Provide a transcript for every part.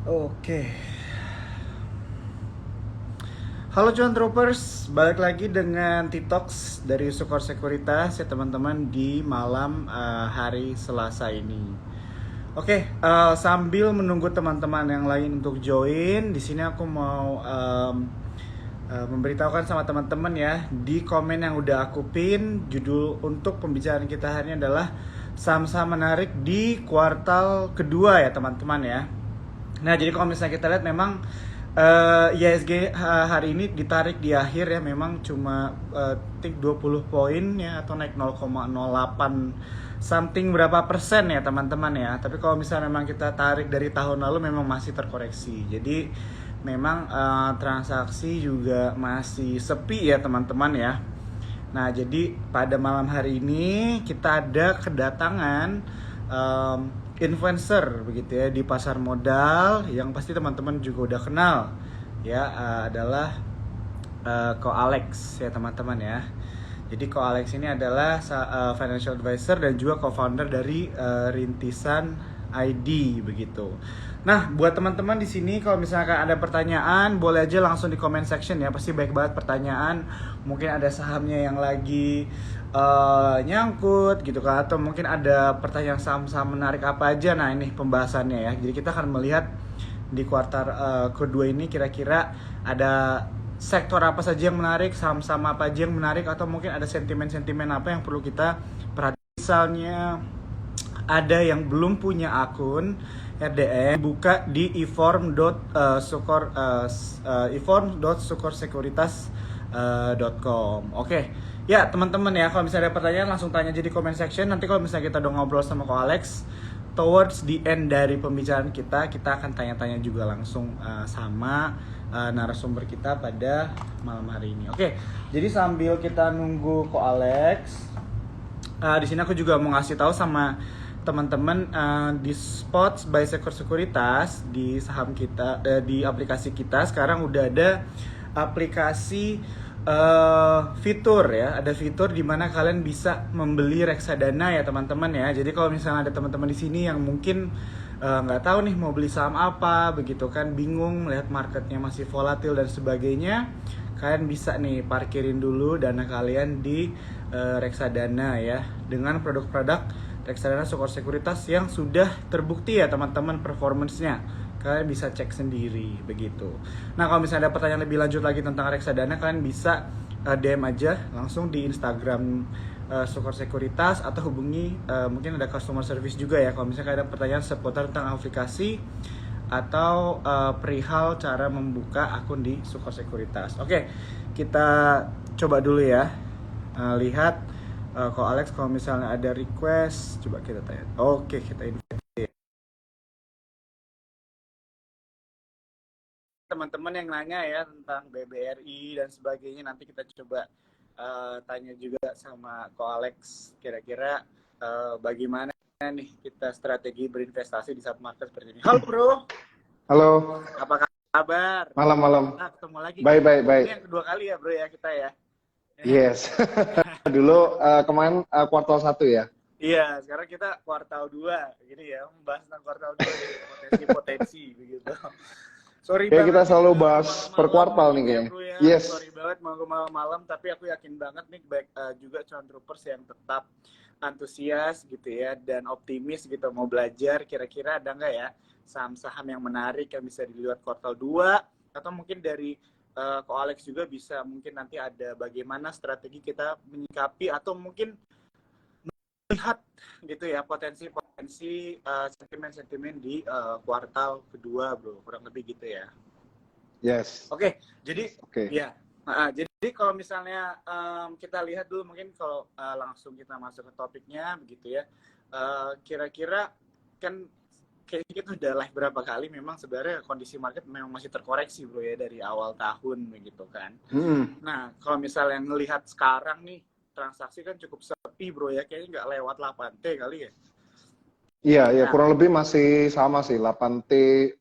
Oke. Halo cuan troopers, balik lagi dengan T-Talks dari Sukor Sekuritas ya teman-teman di malam hari Selasa ini. Oke, sambil menunggu teman-teman yang lain untuk join, di sini aku mau memberitahukan sama teman-teman ya, di komen yang udah aku pin, judul untuk pembicaraan kita hari ini adalah saham-saham menarik di kuartal kedua ya teman-teman ya. Nah, jadi kalau misalnya kita lihat memang IHSG hari ini ditarik di akhir ya, memang cuma tik 20 poin ya, atau naik 0,08 something berapa persen ya teman-teman ya. Tapi kalau misalnya memang kita tarik dari tahun lalu memang masih terkoreksi. Jadi memang transaksi juga masih sepi ya teman-teman ya. Nah, jadi pada malam hari ini kita ada kedatangan um, influencer begitu ya di pasar modal yang pasti teman-teman juga udah kenal ya, adalah Ko Alex ya teman-teman ya. Jadi Ko Alex ini adalah financial advisor dan juga co-founder dari Rintisan ID begitu. Nah, buat teman-teman di sini kalau misalkan ada pertanyaan, boleh aja langsung di comment section ya. Pasti baik banget pertanyaan. Mungkin ada sahamnya yang lagi nyangkut gitu kan, atau mungkin ada pertanyaan saham-saham menarik apa aja. Nah, ini pembahasannya ya. Jadi kita akan melihat di kuartal kedua ini kira-kira ada sektor apa saja yang menarik, saham-saham apa aja yang menarik, atau mungkin ada sentimen-sentimen apa yang perlu kita perhatikan. Misalnya ada yang belum punya akun RDM, buka di eform.sukorsekuritas.com. Oke. Ya, teman-teman ya, kalau misalnya ada pertanyaan langsung tanya aja di comment section. Nanti kalau misalnya kita udah ngobrol sama Ko Alex, towards the end dari pembicaraan kita akan tanya-tanya juga langsung sama narasumber kita pada malam hari ini. Oke, jadi sambil kita nunggu Ko Alex, di sini aku juga mau ngasih tahu sama teman-teman, di Spots by Sekor Sekuritas di saham kita, di aplikasi kita sekarang udah ada aplikasi fitur ya, ada fitur di mana kalian bisa membeli reksadana ya teman-teman ya. Jadi kalau misalnya ada teman-teman di sini yang mungkin nggak tahu nih mau beli saham apa begitu kan, bingung melihat marketnya masih volatil dan sebagainya, kalian bisa nih parkirin dulu dana kalian di reksadana ya, dengan produk-produk reksadana Sukor Sekuritas yang sudah terbukti ya teman-teman performance-nya. Kalian bisa cek sendiri begitu. Nah, kalau misalnya ada pertanyaan lebih lanjut lagi tentang reksadana, kalian bisa DM aja langsung di Instagram Sukor Sekuritas, atau hubungi mungkin ada customer service juga ya kalau misalnya ada pertanyaan seputar tentang aplikasi atau perihal cara membuka akun di Sukor Sekuritas. Oke, kita coba dulu ya, lihat Ko Alex kalau misalnya ada request, coba kita tanya. Oke, kita invite teman-teman yang nanya ya tentang BBRI dan sebagainya. Nanti kita coba tanya juga sama Ko Alex, kira-kira bagaimana nih kita strategi berinvestasi di saat market seperti ini. Halo bro, Halo, apa kabar? malam-malam. Nah, ketemu lagi Baik, nih. baik, baik. Ini yang kedua kali ya bro ya kita ya. Yes. Dulu kemarin kuartal 1 ya. Iya, sekarang kita kuartal 2 gini ya, membahas tentang kuartal 2 nih, potensi-potensi begitu. Sorry Kayak banget kita nih selalu ganggu bahas per malam-malam kuartal nih ini ya kayaknya. bro ya. Yes. Sorry banget ganggu malam-malam, tapi aku yakin banget nih baik juga cuan troopers yang tetap antusias gitu ya dan optimis gitu mau belajar. Kira-kira ada nggak ya saham-saham yang menarik yang bisa dilihat kuartal 2, atau mungkin dari Ko Alex juga bisa mungkin nanti ada bagaimana strategi kita menyikapi atau mungkin lihat gitu ya potensi-potensi sentimen-sentimen di kuartal kedua bro, kurang lebih gitu ya. Yes. Oke, jadi Oke. ya, jadi kalau misalnya kita lihat dulu mungkin kalau langsung kita masuk ke topiknya begitu ya. Kira-kira kan kayaknya kita udah live berapa kali, memang sebenarnya kondisi market memang masih terkoreksi bro ya dari awal tahun begitu kan. Nah, kalau misalnya ngelihat sekarang nih, transaksi kan cukup sepi bro ya, kayaknya nggak lewat 8T kali ya. Iya, ya Nah, kurang lebih masih sama sih 8T.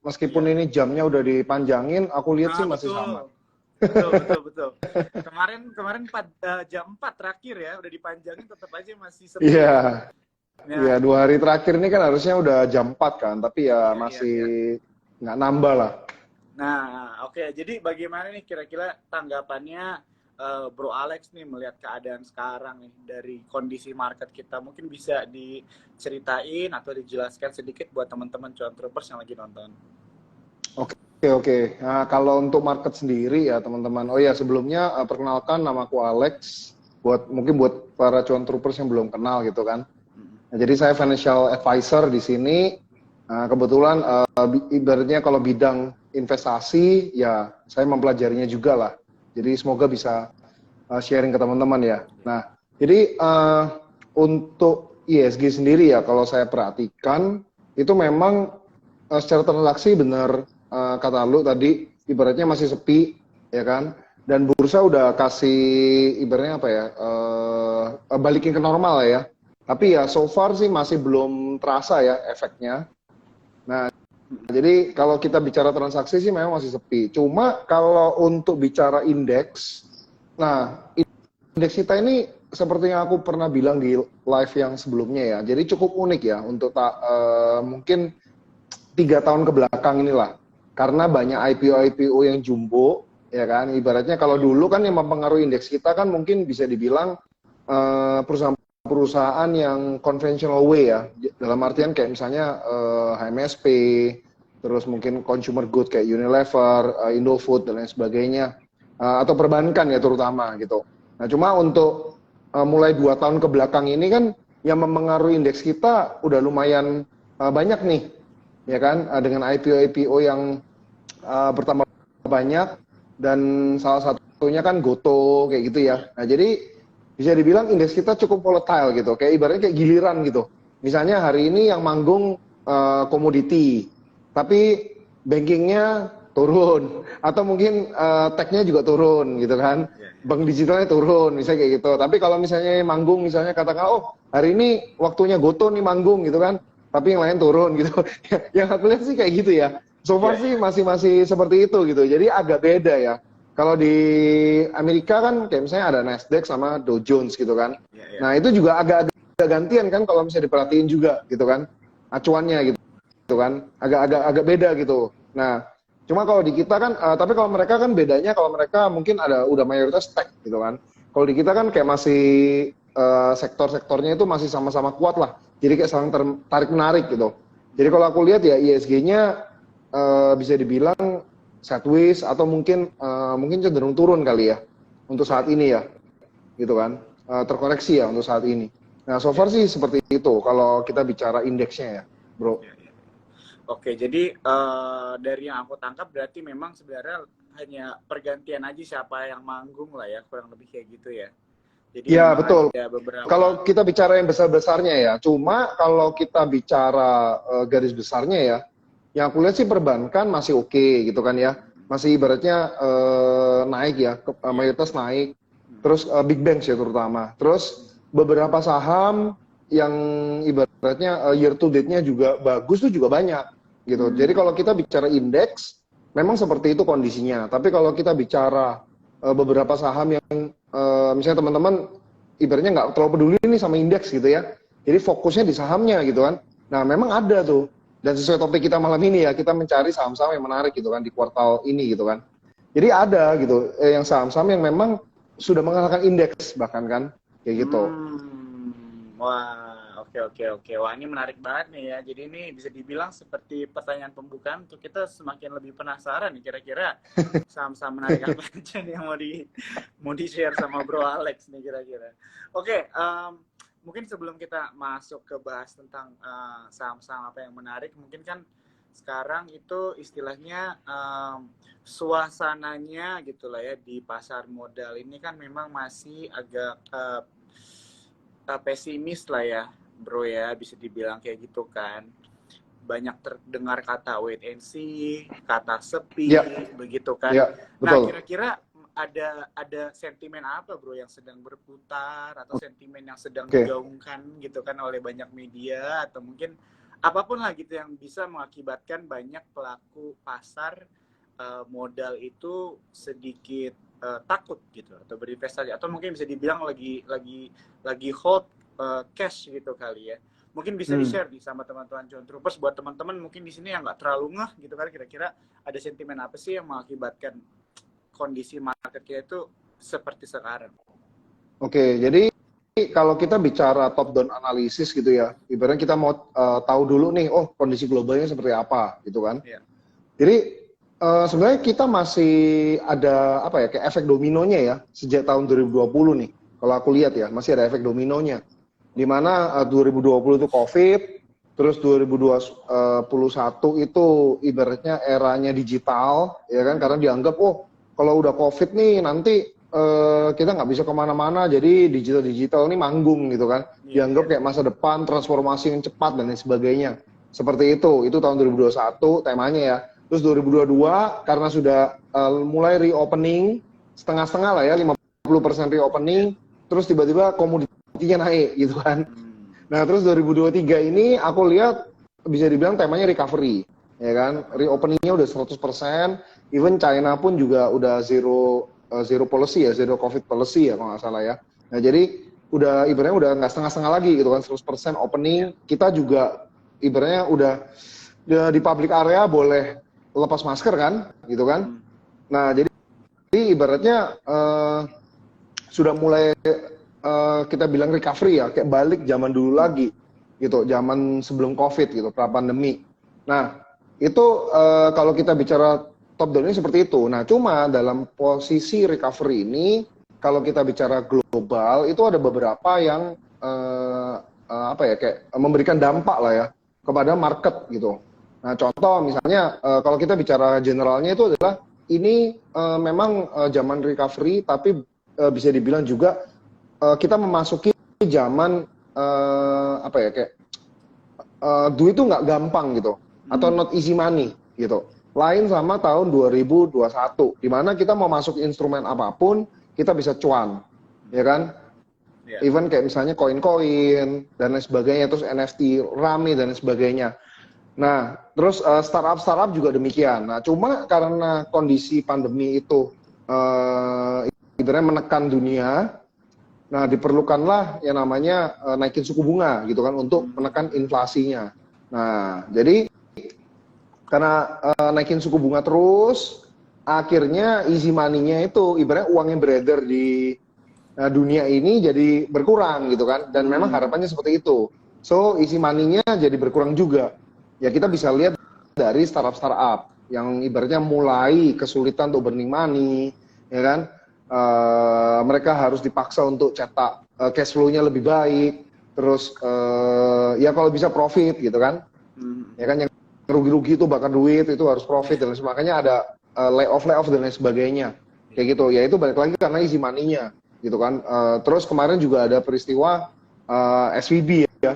Meskipun iya. ini jamnya udah dipanjangin, aku lihat Nah, sih masih sama. betul. Betul, betul, betul. Kemarin jam 4 terakhir ya, udah dipanjangin tetap aja masih sepi Iya, ya. iya Nah, 2 hari terakhir ini kan harusnya udah jam 4 kan, tapi ya iya, iya, masih iya. nggak nambah lah. Nah, oke. Jadi bagaimana nih kira-kira tanggapannya Bro Alex nih melihat keadaan sekarang nih dari kondisi market kita? Mungkin bisa diceritain atau dijelaskan sedikit buat teman-teman cuan troopers yang lagi nonton. Oke, oke. Nah, kalau untuk market sendiri ya teman-teman. Oh ya, sebelumnya perkenalkan namaku Alex. Mungkin buat para cuan troopers yang belum kenal gitu kan. Nah, jadi saya financial advisor di sini. Nah, kebetulan ibaratnya kalau bidang investasi ya saya mempelajarinya juga lah. Jadi semoga bisa sharing ke teman-teman ya. Nah, jadi untuk ISG sendiri ya kalau saya perhatikan itu memang secara transaksi benar kata lu tadi ibaratnya masih sepi ya kan. Dan bursa udah kasih ibaratnya apa ya balikin ke normal lah ya. Tapi ya so far sih masih belum terasa ya efeknya. Nah, jadi kalau kita bicara transaksi sih memang masih sepi. Cuma kalau untuk bicara indeks, nah indeks kita ini seperti yang aku pernah bilang di live yang sebelumnya ya. Jadi cukup unik ya untuk mungkin 3 tahun ke belakang inilah. Karena banyak IPO-IPO yang jumbo, ya kan. Ibaratnya kalau dulu kan yang mempengaruhi indeks kita kan mungkin bisa dibilang perusahaan yang conventional way ya, dalam artian kayak misalnya HMSP, terus mungkin consumer good kayak Unilever, Indofood dan lain sebagainya, atau perbankan ya terutama gitu. Nah cuma untuk mulai 2 tahun ke belakang ini kan yang mempengaruhi indeks kita udah lumayan banyak nih, ya kan, dengan IPO-IPO yang bertambah banyak dan salah satunya kan Goto kayak gitu ya. Nah jadi bisa dibilang indeks kita cukup volatile gitu, kayak ibaratnya kayak giliran gitu. Misalnya hari ini yang manggung komoditi, tapi bankingnya turun, atau mungkin tech-nya juga turun gitu kan, bank digitalnya turun, misalnya kayak gitu. Tapi kalau misalnya manggung, misalnya katakan, oh hari ini waktunya Goto nih manggung gitu kan, tapi yang lain turun gitu. Yang aku lihat sih kayak gitu ya. So far sih masih seperti itu gitu, jadi agak beda ya. Kalau di Amerika kan kayak misalnya ada Nasdaq sama Dow Jones gitu kan. Nah itu juga agak gantian kan kalau misalnya diperhatiin juga gitu kan. Acuannya gitu kan. Agak beda gitu. Nah cuma kalau di kita kan, tapi kalau mereka kan bedanya kalau mereka mungkin udah mayoritas tech gitu kan. Kalau di kita kan kayak masih sektor-sektornya itu masih sama-sama kuat lah. Jadi kayak saling tarik-menarik gitu. Jadi kalau aku lihat ya ISG-nya bisa dibilang sideways atau mungkin cenderung turun kali ya untuk saat ini ya, gitu kan, terkoreksi ya untuk saat ini. Nah so far sih seperti itu kalau kita bicara indeksnya ya, bro. Oke, jadi dari yang aku tangkap berarti memang sebenarnya hanya pergantian aja siapa yang manggung lah ya, kurang lebih kayak gitu ya. Jadi Ya memang betul. ada beberapa. Kalau kita bicara yang besar-besarnya ya, cuma kalau kita bicara garis besarnya ya, yang aku lihat sih perbankan masih oke gitu kan ya, masih ibaratnya naik ya, mayoritas naik. Terus big banks ya terutama. Terus beberapa saham yang ibaratnya year to date-nya juga bagus tuh juga banyak gitu. Jadi kalau kita bicara indeks, memang seperti itu kondisinya. Tapi kalau kita bicara beberapa saham yang misalnya teman-teman ibaratnya nggak terlalu peduli nih sama indeks gitu ya. Jadi fokusnya di sahamnya gitu kan. Nah memang ada tuh. Dan sesuai topik kita malam ini ya, kita mencari saham-saham yang menarik gitu kan di kuartal ini gitu kan. Jadi ada gitu yang saham-saham yang memang sudah mengalahkan indeks bahkan kan kayak gitu. Wah, oke. Wah, ini menarik banget nih ya. Jadi ini bisa dibilang seperti pertanyaan pembukaan untuk kita semakin lebih penasaran nih kira-kira saham-saham menarik apa aja nih yang mau di-share sama Bro Alex nih kira-kira. Oke, mungkin sebelum kita masuk ke bahas tentang saham-saham apa yang menarik, mungkin kan sekarang itu istilahnya suasananya gitulah ya di pasar modal ini kan memang masih agak pesimis lah ya bro ya, bisa dibilang kayak gitu kan. Banyak terdengar kata wait and see, kata sepi, begitu kan. Nah kira-kira ada sentimen apa bro yang sedang berputar atau sentimen yang sedang digaungkan gitu kan oleh banyak media atau mungkin apapun lah gitu yang bisa mengakibatkan banyak pelaku pasar modal itu sedikit takut gitu atau berinvestasi atau mungkin bisa dibilang lagi hold cash gitu kali ya. Mungkin bisa di-share nih sama teman-teman John Troopers, buat teman-teman mungkin di sini yang nggak terlalu ngeh gitu kan, kira-kira ada sentimen apa sih yang mengakibatkan kondisi market kita itu seperti sekarang. Oke, jadi kalau kita bicara top down analisis gitu ya, ibaratnya kita mau tahu dulu nih, oh kondisi globalnya seperti apa gitu kan. Iya. Jadi sebenarnya kita masih ada apa ya, kayak efek dominonya ya sejak tahun 2020 nih. Kalau aku lihat ya, masih ada efek dominonya. Di mana 2020 itu COVID, terus 2021 itu ibaratnya eranya digital, ya kan? Karena dianggap, oh kalau udah COVID nih nanti kita nggak bisa kemana-mana, jadi digital ini manggung gitu kan. Dianggap kayak masa depan, transformasi yang cepat dan lain sebagainya. Seperti itu tahun 2021 temanya ya. Terus 2022 karena sudah mulai reopening, setengah-setengah lah ya, 50% reopening, terus tiba-tiba komoditinya naik gitu kan. Nah terus 2023 ini aku lihat bisa dibilang temanya recovery, ya kan. Reopeningnya udah 100%, even China pun juga udah zero policy ya, zero COVID policy ya kalau nggak salah ya. Nah jadi udah ibaratnya udah nggak setengah-setengah lagi gitu kan, 100% opening. Kita juga ibaratnya udah di public area boleh lepas masker kan, gitu kan. Nah jadi ibaratnya sudah mulai kita bilang recovery ya, kayak balik zaman dulu lagi gitu, zaman sebelum COVID gitu, pra-pandemi. Nah itu kalau kita bicara top down ini seperti itu. Nah cuma dalam posisi recovery ini, kalau kita bicara global itu ada beberapa yang apa ya, kayak memberikan dampak lah ya kepada market gitu. Nah contoh misalnya kalau kita bicara generalnya itu adalah ini memang zaman recovery, tapi bisa dibilang juga kita memasuki zaman apa ya, kayak duit itu nggak gampang gitu, atau not easy money gitu. Lain sama tahun 2021, di mana kita mau masuk instrumen apapun, kita bisa cuan, ya kan? Yeah. Even kayak misalnya koin-koin dan lain sebagainya, terus NFT, rame dan lain sebagainya. Nah, terus startup juga demikian. Nah, cuma karena kondisi pandemi itu ibaratnya menekan dunia, nah diperlukanlah yang namanya naikin suku bunga gitu kan untuk menekan inflasinya. Nah, jadi karena naikin suku bunga terus, akhirnya easy money-nya itu ibaratnya uang yang beredar di dunia ini jadi berkurang gitu kan, dan memang harapannya seperti itu. So easy money-nya jadi berkurang juga. Ya kita bisa lihat dari startup yang ibaratnya mulai kesulitan untuk burning money, ya kan. Mereka harus dipaksa untuk cetak cash flow-nya lebih baik, terus ya kalau bisa profit gitu kan, ya kan, yang rugi-rugi itu bakar duit itu harus profit dan makanya ada layoff dan lain sebagainya kayak gitu. Ya itu balik lagi karena easy money-nya gitu kan. Terus kemarin juga ada peristiwa SVB ya.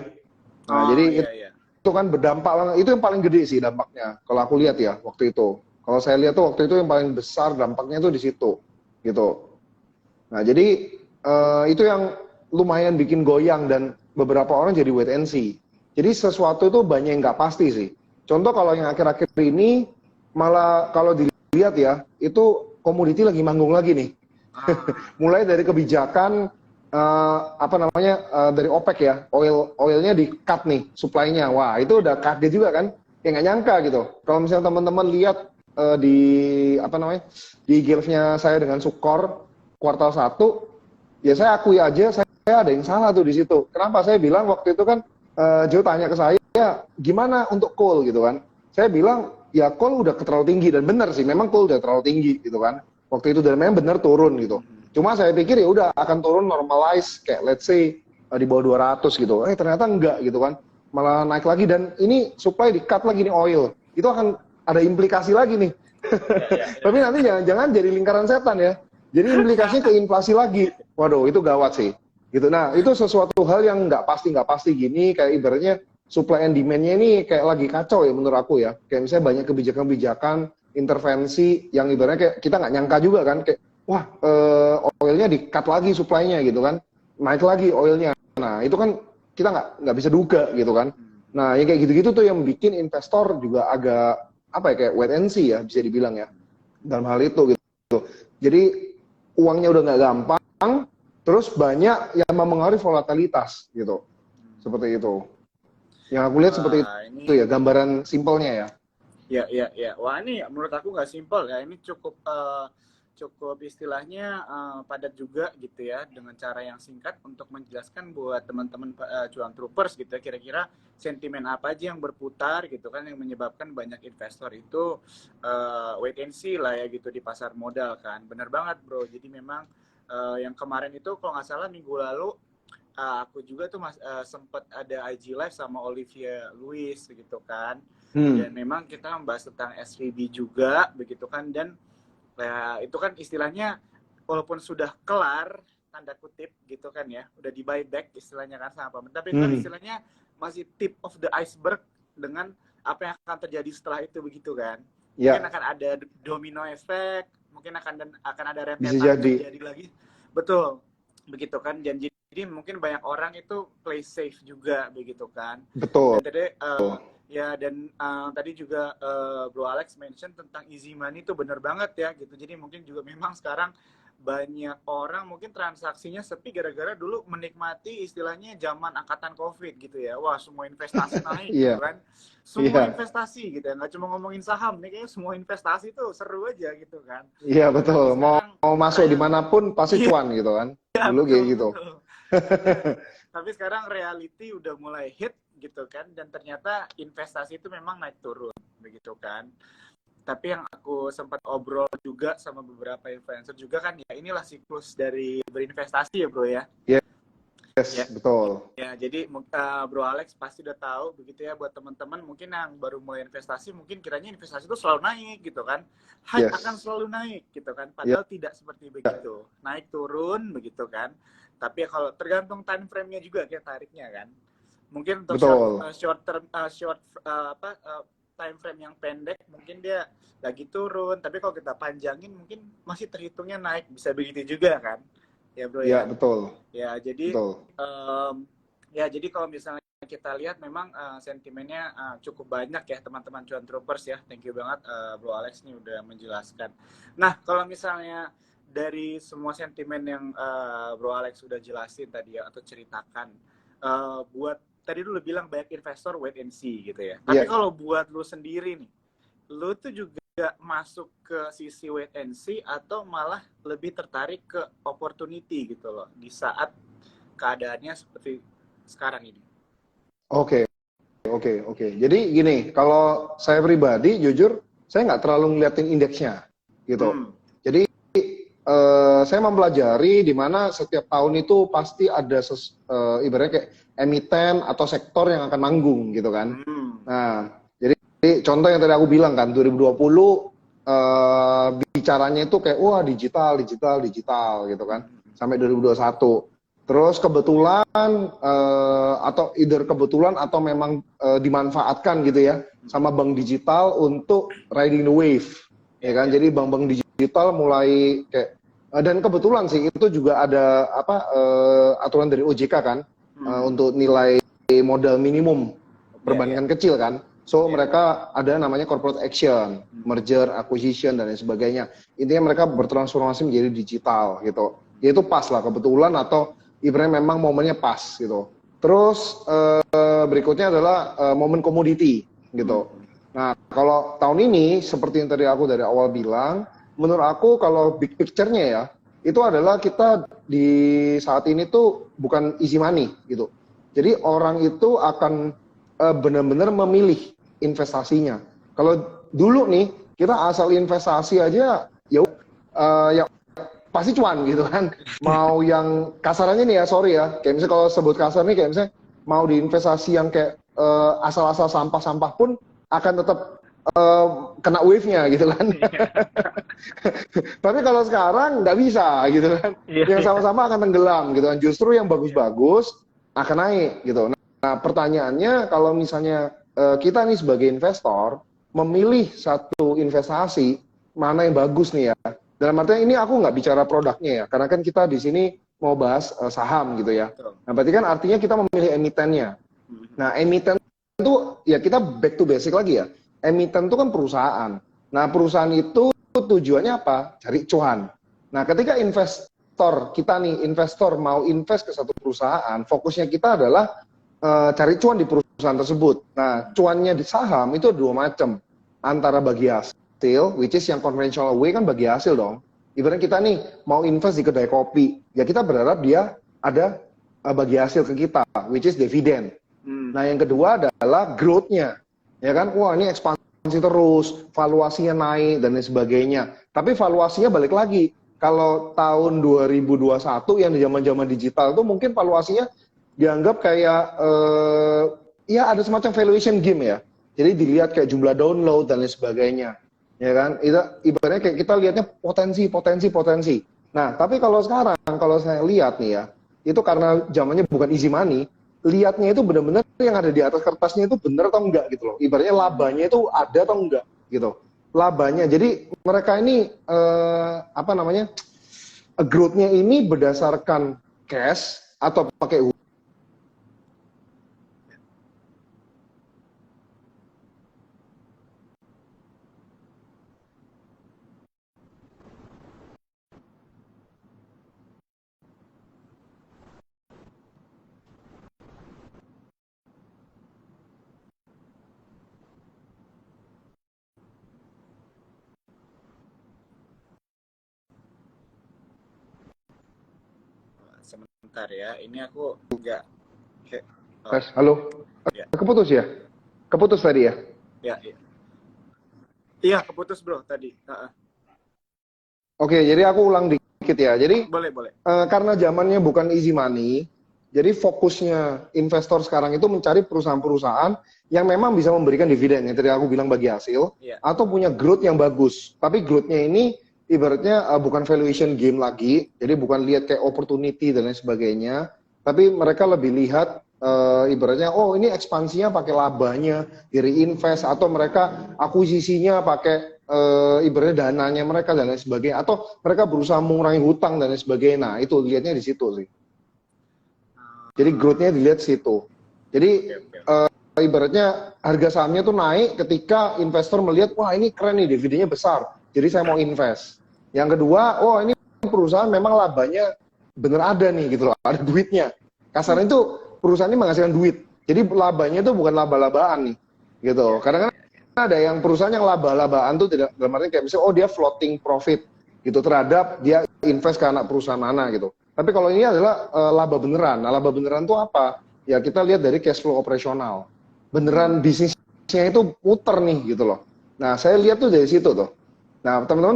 Nah jadi itu kan berdampak banget, itu yang paling gede sih dampaknya kalau aku lihat ya waktu itu. Kalau saya lihat tuh waktu itu yang paling besar dampaknya tuh di situ gitu. Nah jadi itu yang lumayan bikin goyang dan beberapa orang jadi wait and see. Jadi sesuatu itu banyak yang nggak pasti sih. Contoh kalau yang akhir-akhir ini malah kalau dilihat ya, itu komoditi lagi manggung lagi nih. Mulai dari kebijakan apa namanya dari OPEC ya, oilnya di cut nih supply-nya. Wah itu udah kaget juga kan, ya nggak nyangka gitu. Kalau misalnya teman-teman lihat di apa namanya di gilfnya saya dengan Sukor kuartal 1, ya saya akui aja saya ada yang salah tuh di situ. Kenapa saya bilang waktu itu kan Joe tanya ke saya, gimana untuk coal gitu kan. Saya bilang ya coal udah terlalu tinggi, dan benar sih memang coal udah terlalu tinggi gitu kan. Waktu itu dan memang benar turun gitu. Cuma saya pikir ya udah akan turun normalize kayak let's say di bawah 200 gitu. Ternyata enggak gitu kan. Malah naik lagi, dan ini supply di cut lagi nih oil. Itu akan ada implikasi lagi nih. Tapi nanti jangan jadi lingkaran setan ya. Jadi implikasinya ke inflasi lagi. Waduh, itu gawat sih. Gitu. Nah, itu sesuatu hal yang nggak pasti gini, kayak ibaratnya supply and demand-nya ini kayak lagi kacau ya menurut aku ya. Kayak misalnya banyak kebijakan-kebijakan intervensi yang ibaratnya kayak kita nggak nyangka juga kan, kayak wah oilnya di-cut lagi supply-nya gitu kan. Naik lagi oilnya. Nah, itu kan kita nggak bisa duga gitu kan. Nah, yang kayak gitu-gitu tuh yang bikin investor juga agak apa ya, kayak wait and see ya bisa dibilang ya dalam hal itu gitu. Jadi uangnya udah nggak gampang, terus banyak yang mempengaruhi volatilitas gitu, seperti itu. Yang aku lihat seperti Wah, itu ya, gambaran simpelnya ya. ya. Wah, ini menurut aku nggak simpel ya. Ini cukup istilahnya padat juga gitu ya, dengan cara yang singkat untuk menjelaskan buat teman-teman cuan troopers gitu ya, kira-kira sentimen apa aja yang berputar gitu kan, yang menyebabkan banyak investor itu wait and see lah ya gitu di pasar modal kan. Bener banget bro. Jadi memang yang kemarin itu kalau nggak salah minggu lalu aku juga tuh sempet ada IG live sama Olivia Louis gitu kan, dan memang kita membahas tentang SVB juga begitu kan, dan ya, itu kan istilahnya walaupun sudah kelar tanda kutip gitu kan ya, udah di buyback istilahnya kan sama Pak, tapi itu kan istilahnya masih tip of the iceberg dengan apa yang akan terjadi setelah itu begitu kan. Mungkin Ya, akan ada domino effect, mungkin akan ada bisa rentetan jadi. terjadi lagi. Betul. Begitu kan. Jadi mungkin banyak orang itu play safe juga begitu kan. Betul. Dan tadi ya, dan tadi juga Bro Alex mention tentang easy money itu benar banget ya gitu. Jadi mungkin juga memang sekarang banyak orang mungkin transaksinya sepi gara-gara dulu menikmati istilahnya zaman angkatan COVID gitu ya. Wah, semua investasi naik gitu Iya, kan. Semua iya, investasi gitu ya. Nggak cuma ngomongin saham nih, kayaknya semua investasi tuh seru aja gitu kan. iya betul. Tapi Mau sekarang mau masuk dimanapun pasti iya, cuan gitu kan. Dulu kayak betul gitu. betul. Ya, tapi sekarang reality udah mulai hit gitu kan, dan ternyata investasi itu memang naik turun begitu kan. Tapi yang aku sempat obrol juga sama beberapa influencer juga kan, ya inilah siklus dari berinvestasi ya bro ya. Yes, Ya, betul. ya jadi Bro Alex pasti udah tahu begitu ya, buat teman-teman mungkin yang baru mulai investasi mungkin kiranya investasi itu selalu naik gitu kan, hype akan Yes. selalu naik gitu kan, Ya, padahal tidak seperti begitu, naik turun begitu kan. Tapi ya kalau tergantung time frame-nya juga kayak tariknya kan, mungkin untuk betul. short term time frame yang pendek mungkin dia lagi turun, tapi kalau kita panjangin mungkin masih terhitungnya naik, bisa begitu juga kan ya bro Ya, ya. betul. Ya, jadi Betul. kalau misalnya kita lihat memang sentimennya cukup banyak ya teman-teman cuan troopers ya. Thank you banget Bro Alex nih udah menjelaskan. Nah, kalau misalnya dari semua sentimen yang Bro Alex sudah jelasin tadi ya, atau ceritakan, buat tadi lu bilang banyak investor wait and see gitu ya. Tapi Iya. kalau buat lu sendiri nih, lu tuh juga masuk ke sisi wait and see atau malah lebih tertarik ke opportunity gitu loh di saat keadaannya seperti sekarang ini? Oke, oke. Jadi gini, kalau saya pribadi jujur saya nggak terlalu ngeliatin indeksnya gitu. Hmm. Jadi saya mempelajari di mana setiap tahun itu pasti ada ibaratnya kayak emiten atau sektor yang akan manggung gitu kan. Hmm. Nah, jadi contoh yang tadi aku bilang kan 2020 bicaranya itu kayak wah digital gitu kan sampai 2021. Terus kebetulan atau either kebetulan atau memang dimanfaatkan gitu ya sama bank digital untuk riding the wave ya kan. Jadi bank-bank digital mulai kayak dan kebetulan sih itu juga ada aturan dari OJK kan untuk nilai modal minimum perbankan kecil kan. So mereka ada namanya corporate action, merger, acquisition dan lain sebagainya. Intinya mereka bertransformasi menjadi digital gitu. Ya itu pas lah kebetulan atau ibaratnya memang momennya pas gitu. Terus berikutnya adalah momen komoditi gitu. Nah, kalau tahun ini seperti yang tadi aku dari awal bilang, menurut aku kalau big picture-nya ya, itu adalah kita di saat ini tuh bukan easy money gitu. Jadi orang itu akan benar-benar memilih investasinya. Kalau dulu nih kita asal investasi aja ya pasti cuan gitu kan. Mau yang kasarannya nih ya, sorry ya, kayak misalnya kalau sebut kasar nih kayak misalnya mau di investasi yang kayak asal-asal sampah-sampah pun akan tetap kena wave-nya gitu kan. Tapi kalau sekarang nggak bisa gitu kan. Yang sama-sama akan tenggelam gitu kan. Justru yang bagus-bagus akan naik gitu. Nah, pertanyaannya kalau misalnya kita nih sebagai investor memilih satu investasi mana yang bagus nih ya. Dalam artinya ini aku nggak bicara produknya ya, karena kan kita di sini mau bahas saham gitu ya. Nah, berarti kan artinya kita memilih emitennya. Nah, emiten itu ya kita back to basic lagi ya. Emiten itu kan perusahaan. Nah, perusahaan itu tujuannya apa? Cari cuan. Nah, ketika kita nih investor mau invest ke satu perusahaan, fokusnya kita adalah cari cuan di perusahaan perusahaan tersebut. Nah, cuannya di saham itu dua macam. Antara bagi hasil, which is yang conventional way kan bagi hasil dong. Ibaratnya kita nih mau invest di kedai kopi, ya kita berharap dia ada bagi hasil ke kita, which is dividen. Nah, yang kedua adalah growth-nya. Ya kan? Wah, ini ekspansi terus, valuasinya naik dan lain sebagainya. Tapi valuasinya balik lagi. Kalau tahun 2021 yang di zaman-zaman digital itu mungkin valuasinya dianggap kayak ya ada semacam valuation game ya. Jadi dilihat kayak jumlah download dan lain sebagainya. Ya kan? Itu ibaratnya kayak kita lihatnya potensi. Nah, tapi kalau sekarang kalau saya lihat nih ya, itu karena zamannya bukan easy money, lihatnya itu benar-benar yang ada di atas kertasnya itu benar atau enggak gitu loh. Ibaratnya labanya itu ada atau enggak gitu. Labanya. Jadi mereka ini apa namanya? Growth-nya ini berdasarkan cash atau pakai uang. Sebentar ya, ini aku nggak kayak Halo? ya, Keputus ya? Keputus tadi ya? ya. Iya, keputus bro tadi. Oke, jadi aku ulang dikit ya. Jadi Boleh. karena zamannya bukan easy money, jadi fokusnya investor sekarang itu mencari perusahaan-perusahaan yang memang bisa memberikan dividen, yang tadi aku bilang bagi hasil, Iya. atau punya growth yang bagus. Tapi growth-nya ini ibaratnya bukan valuation game lagi, jadi bukan lihat kayak opportunity dan lain sebagainya, tapi mereka lebih lihat ibaratnya, oh ini ekspansinya pakai labanya, di reinvest, atau mereka akuisisinya pakai ibaratnya dananya mereka dan lain sebagainya, atau mereka berusaha mengurangi hutang dan lain sebagainya. Nah, itu lihatnya di situ sih. Jadi growth-nya dilihat situ. Jadi ibaratnya harga sahamnya tuh naik ketika investor melihat, wah ini keren nih, dividennya besar, jadi saya mau invest. Yang kedua, oh ini perusahaan memang labanya bener ada nih gitu loh, ada duitnya. Kasarnya itu perusahaan ini menghasilkan duit. Jadi labanya itu bukan laba-labaan nih, gitu. Kadang-kadang ada yang perusahaan yang laba-labaan tuh tidak, dalam artinya kayak misalnya, oh dia floating profit gitu terhadap dia invest ke anak perusahaan mana gitu. Tapi kalau ini adalah laba beneran. Nah, laba beneran itu apa? Ya kita lihat dari cash flow operasional. Beneran bisnisnya itu muter nih gitu loh. Nah, saya lihat tuh dari situ tuh. Nah, teman-teman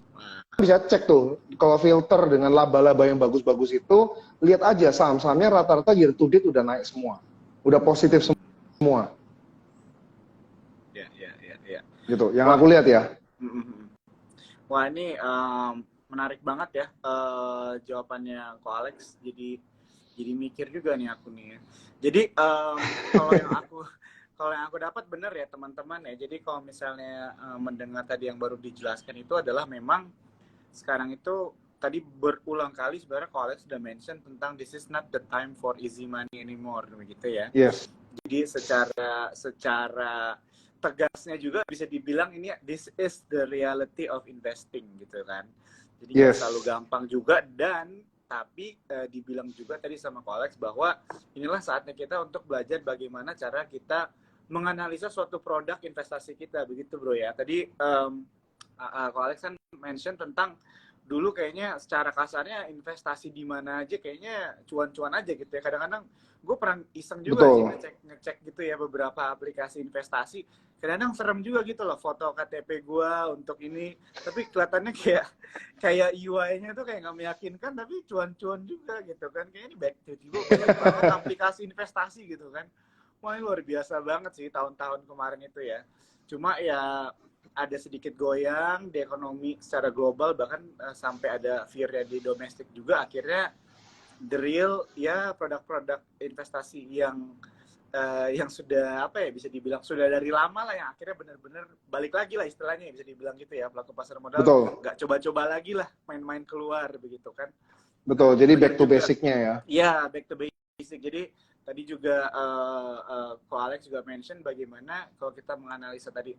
bisa cek tuh, kalau filter dengan laba-laba yang bagus-bagus itu, lihat aja saham-sahamnya rata-rata year to date udah naik semua. Udah positif semua. Ya. Gitu, yang aku lihat ya. Wah, ini menarik banget ya jawabannya Ko Alex. Jadi mikir juga nih aku nih. Jadi kalau yang aku dapat benar ya teman-teman ya. Jadi kalau misalnya mendengar tadi yang baru dijelaskan itu adalah memang sekarang itu tadi berulang kali sebenarnya Ko Alex sudah mention tentang this is not the time for easy money anymore begitu ya. Yes. Jadi secara tegasnya juga bisa dibilang ini this is the reality of investing gitu kan. Jadi nggak selalu gampang juga, dan tapi dibilang juga tadi sama Ko Alex bahwa inilah saatnya kita untuk belajar bagaimana cara kita menganalisa suatu produk investasi kita begitu bro ya. Tadi Ko Alex kan mention tentang dulu kayaknya secara kasarnya investasi di mana aja kayaknya cuan-cuan aja gitu ya. Kadang-kadang gue pernah iseng juga sih ngecek gitu ya beberapa aplikasi investasi. Kadang-kadang serem juga gitu loh foto KTP gue untuk ini. Tapi kelihatannya kayak UI-nya tuh kayak nggak meyakinkan, tapi cuan-cuan juga gitu kan. Kayaknya ini back tiba-tiba banget aplikasi investasi gitu kan. Wah ini luar biasa banget sih tahun-tahun kemarin itu ya. Cuma ya ada sedikit goyang di ekonomi secara global, bahkan sampai ada fear-nya di domestik juga. Akhirnya the real ya produk-produk investasi yang sudah apa ya bisa dibilang sudah dari lama lah yang akhirnya benar-benar balik lagi lah istilahnya bisa dibilang gitu ya, pelaku pasar modal nggak coba-coba lagi lah main-main keluar begitu kan. Betul, jadi back to basic-nya ya. Iya, back to basic. Jadi tadi juga Ko Alex juga mention bagaimana kalau kita menganalisa tadi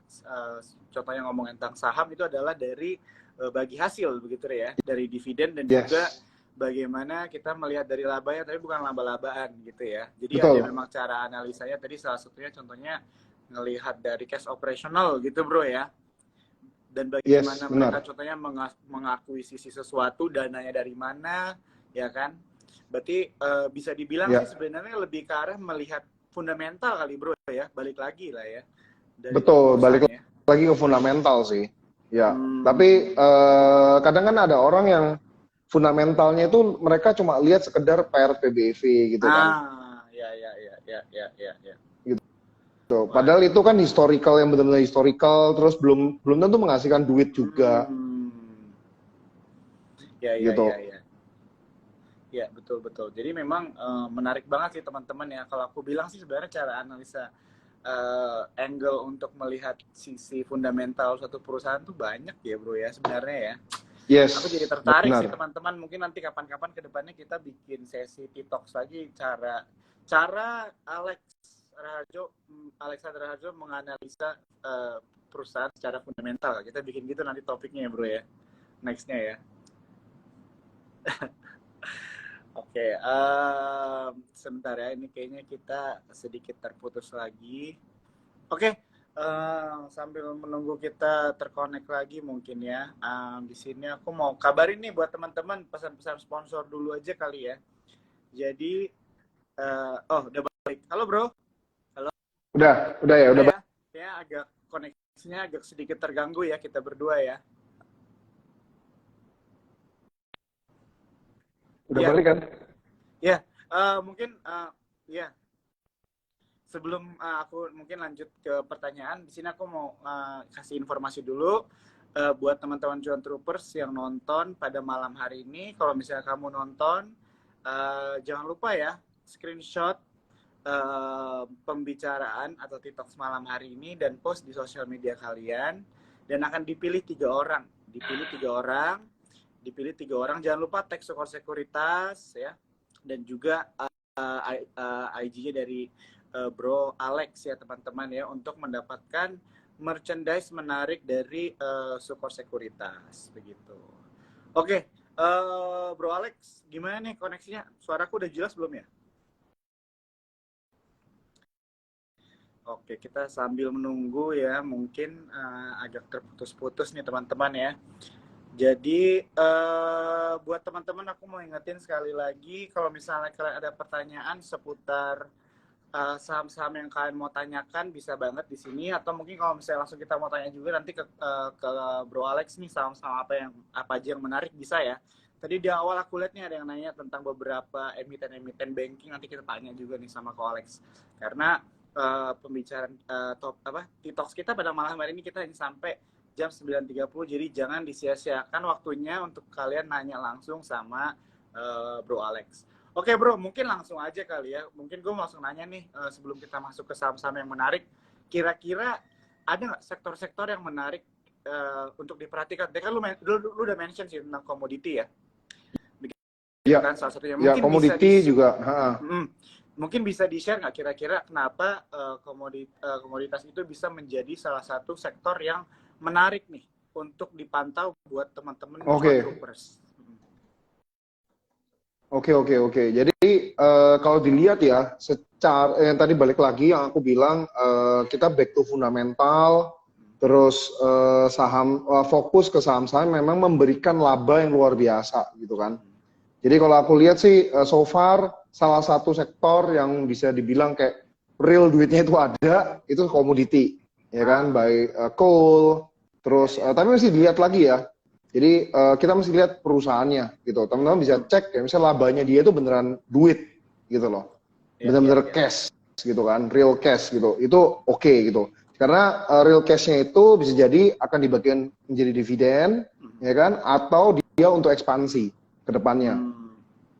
contohnya ngomong tentang saham itu adalah dari bagi hasil begitu ya, dari dividen dan juga bagaimana kita melihat dari labanya tapi bukan laba-labaan gitu ya. Jadi ada Betul. memang cara analisanya tadi salah satunya contohnya ngelihat dari cash operational gitu bro ya. Dan Yes, bagaimana mereka benar. contohnya mengakuisisi sesuatu, dananya dari mana, ya kan? Berarti bisa dibilang sih Ya, sebenarnya lebih ke arah melihat fundamental kali bro ya, balik lagi lah ya dari betul. Balik perusahaannya. lagi ke fundamental sih. Ya, tapi Hmm. kadang kan ada orang yang fundamentalnya itu mereka cuma lihat sekedar PRPBV gitu kan. Ya, ya, ya, ya, ya, ya, ya. Gitu. Wah. Padahal itu kan historical yang benar-benar historical, terus belum belum tentu menghasilkan duit juga, Hmm. Ya, ya, ya, gitu. ya. Ya, betul, betul. Jadi memang menarik banget sih teman-teman ya. Kalau aku bilang sih sebenarnya cara analisa angle untuk melihat sisi fundamental suatu perusahaan tuh banyak ya bro ya sebenarnya ya. Aku jadi Yes, tertarik sih benar. teman-teman. Mungkin nanti kapan-kapan ke depannya kita bikin sesi T-Talks lagi cara cara Alexander Harjo menganalisa perusahaan secara fundamental. Kita bikin gitu nanti topiknya ya bro ya. Nextnya ya. Oke, sebentar ya. Ini kayaknya kita sedikit terputus lagi. Oke, sambil menunggu kita terkonek lagi mungkin ya. Di sini aku mau kabarin nih buat teman-teman pesan-pesan sponsor dulu aja kali ya. Jadi, oh udah balik. Halo bro, halo. Udah ya, Udah udah ya. Ya agak koneksinya agak sedikit terganggu ya kita berdua ya. udah Ya, balik kan? ya. Mungkin ya sebelum aku mungkin lanjut ke pertanyaan, di sini aku mau kasih informasi dulu buat teman-teman Cuan Troopers yang nonton pada malam hari ini. Kalau misalnya kamu nonton, jangan lupa ya screenshot pembicaraan atau TikTok malam hari ini dan post di sosial media kalian dan akan dipilih 3 orang. Dipilih tiga orang. Jangan lupa tag Sukor Sekuritas ya dan juga IG-nya dari Bro Alex ya teman-teman ya untuk mendapatkan merchandise menarik dari Sukor Sekuritas begitu. Oke, Bro Alex, gimana nih koneksinya? Suaraku udah jelas belum ya? Oke, kita sambil menunggu ya, mungkin agak terputus-putus nih teman-teman ya. Jadi buat teman-teman aku mau ingetin sekali lagi kalau misalnya kalian ada pertanyaan seputar saham-saham yang kalian mau tanyakan bisa banget di sini atau mungkin kalau misalnya langsung kita mau tanya juga nanti ke Bro Alex nih saham-saham apa aja yang menarik bisa ya. Tadi di awal aku lihat nih ada yang nanya tentang beberapa emiten-emiten banking nanti kita tanya juga nih sama Ko Alex karena pembicaraan TikTok kita pada malam hari ini kita hanya sampai jam 9.30 jadi jangan disia-siakan waktunya untuk kalian nanya langsung sama Bro Alex. Oke bro, mungkin langsung aja kali ya. Mungkin gue langsung nanya nih sebelum kita masuk ke saham-saham yang menarik. Kira-kira ada nggak sektor-sektor yang menarik untuk diperhatikan? Tadi kan lu udah mention sih tentang komoditi ya. Gitu Ya, kan salah satunya. ya Mungkin bisa komoditi juga. mungkin bisa di-share nggak kira-kira kenapa komoditas itu bisa menjadi salah satu sektor yang menarik nih untuk dipantau buat teman-teman Cuan Oke, Troopers. oke. Jadi kalau dilihat ya, secara yang tadi balik lagi yang aku bilang kita back to fundamental, terus fokus ke saham-saham memang memberikan laba yang luar biasa gitu kan. Jadi kalau aku lihat sih so far salah satu sektor yang bisa dibilang kayak real duitnya itu ada itu komoditi ya kan, by coal, terus Ya. tapi mesti dilihat lagi ya. Jadi kita mesti lihat perusahaannya gitu. Teman-teman bisa cek ya misalnya labanya dia itu beneran duit gitu loh. Bener-bener Ya. cash gitu kan, real cash gitu. Itu oke gitu. Karena real cash-nya itu bisa jadi akan dibagikan menjadi dividen ya kan atau dia untuk ekspansi ke depannya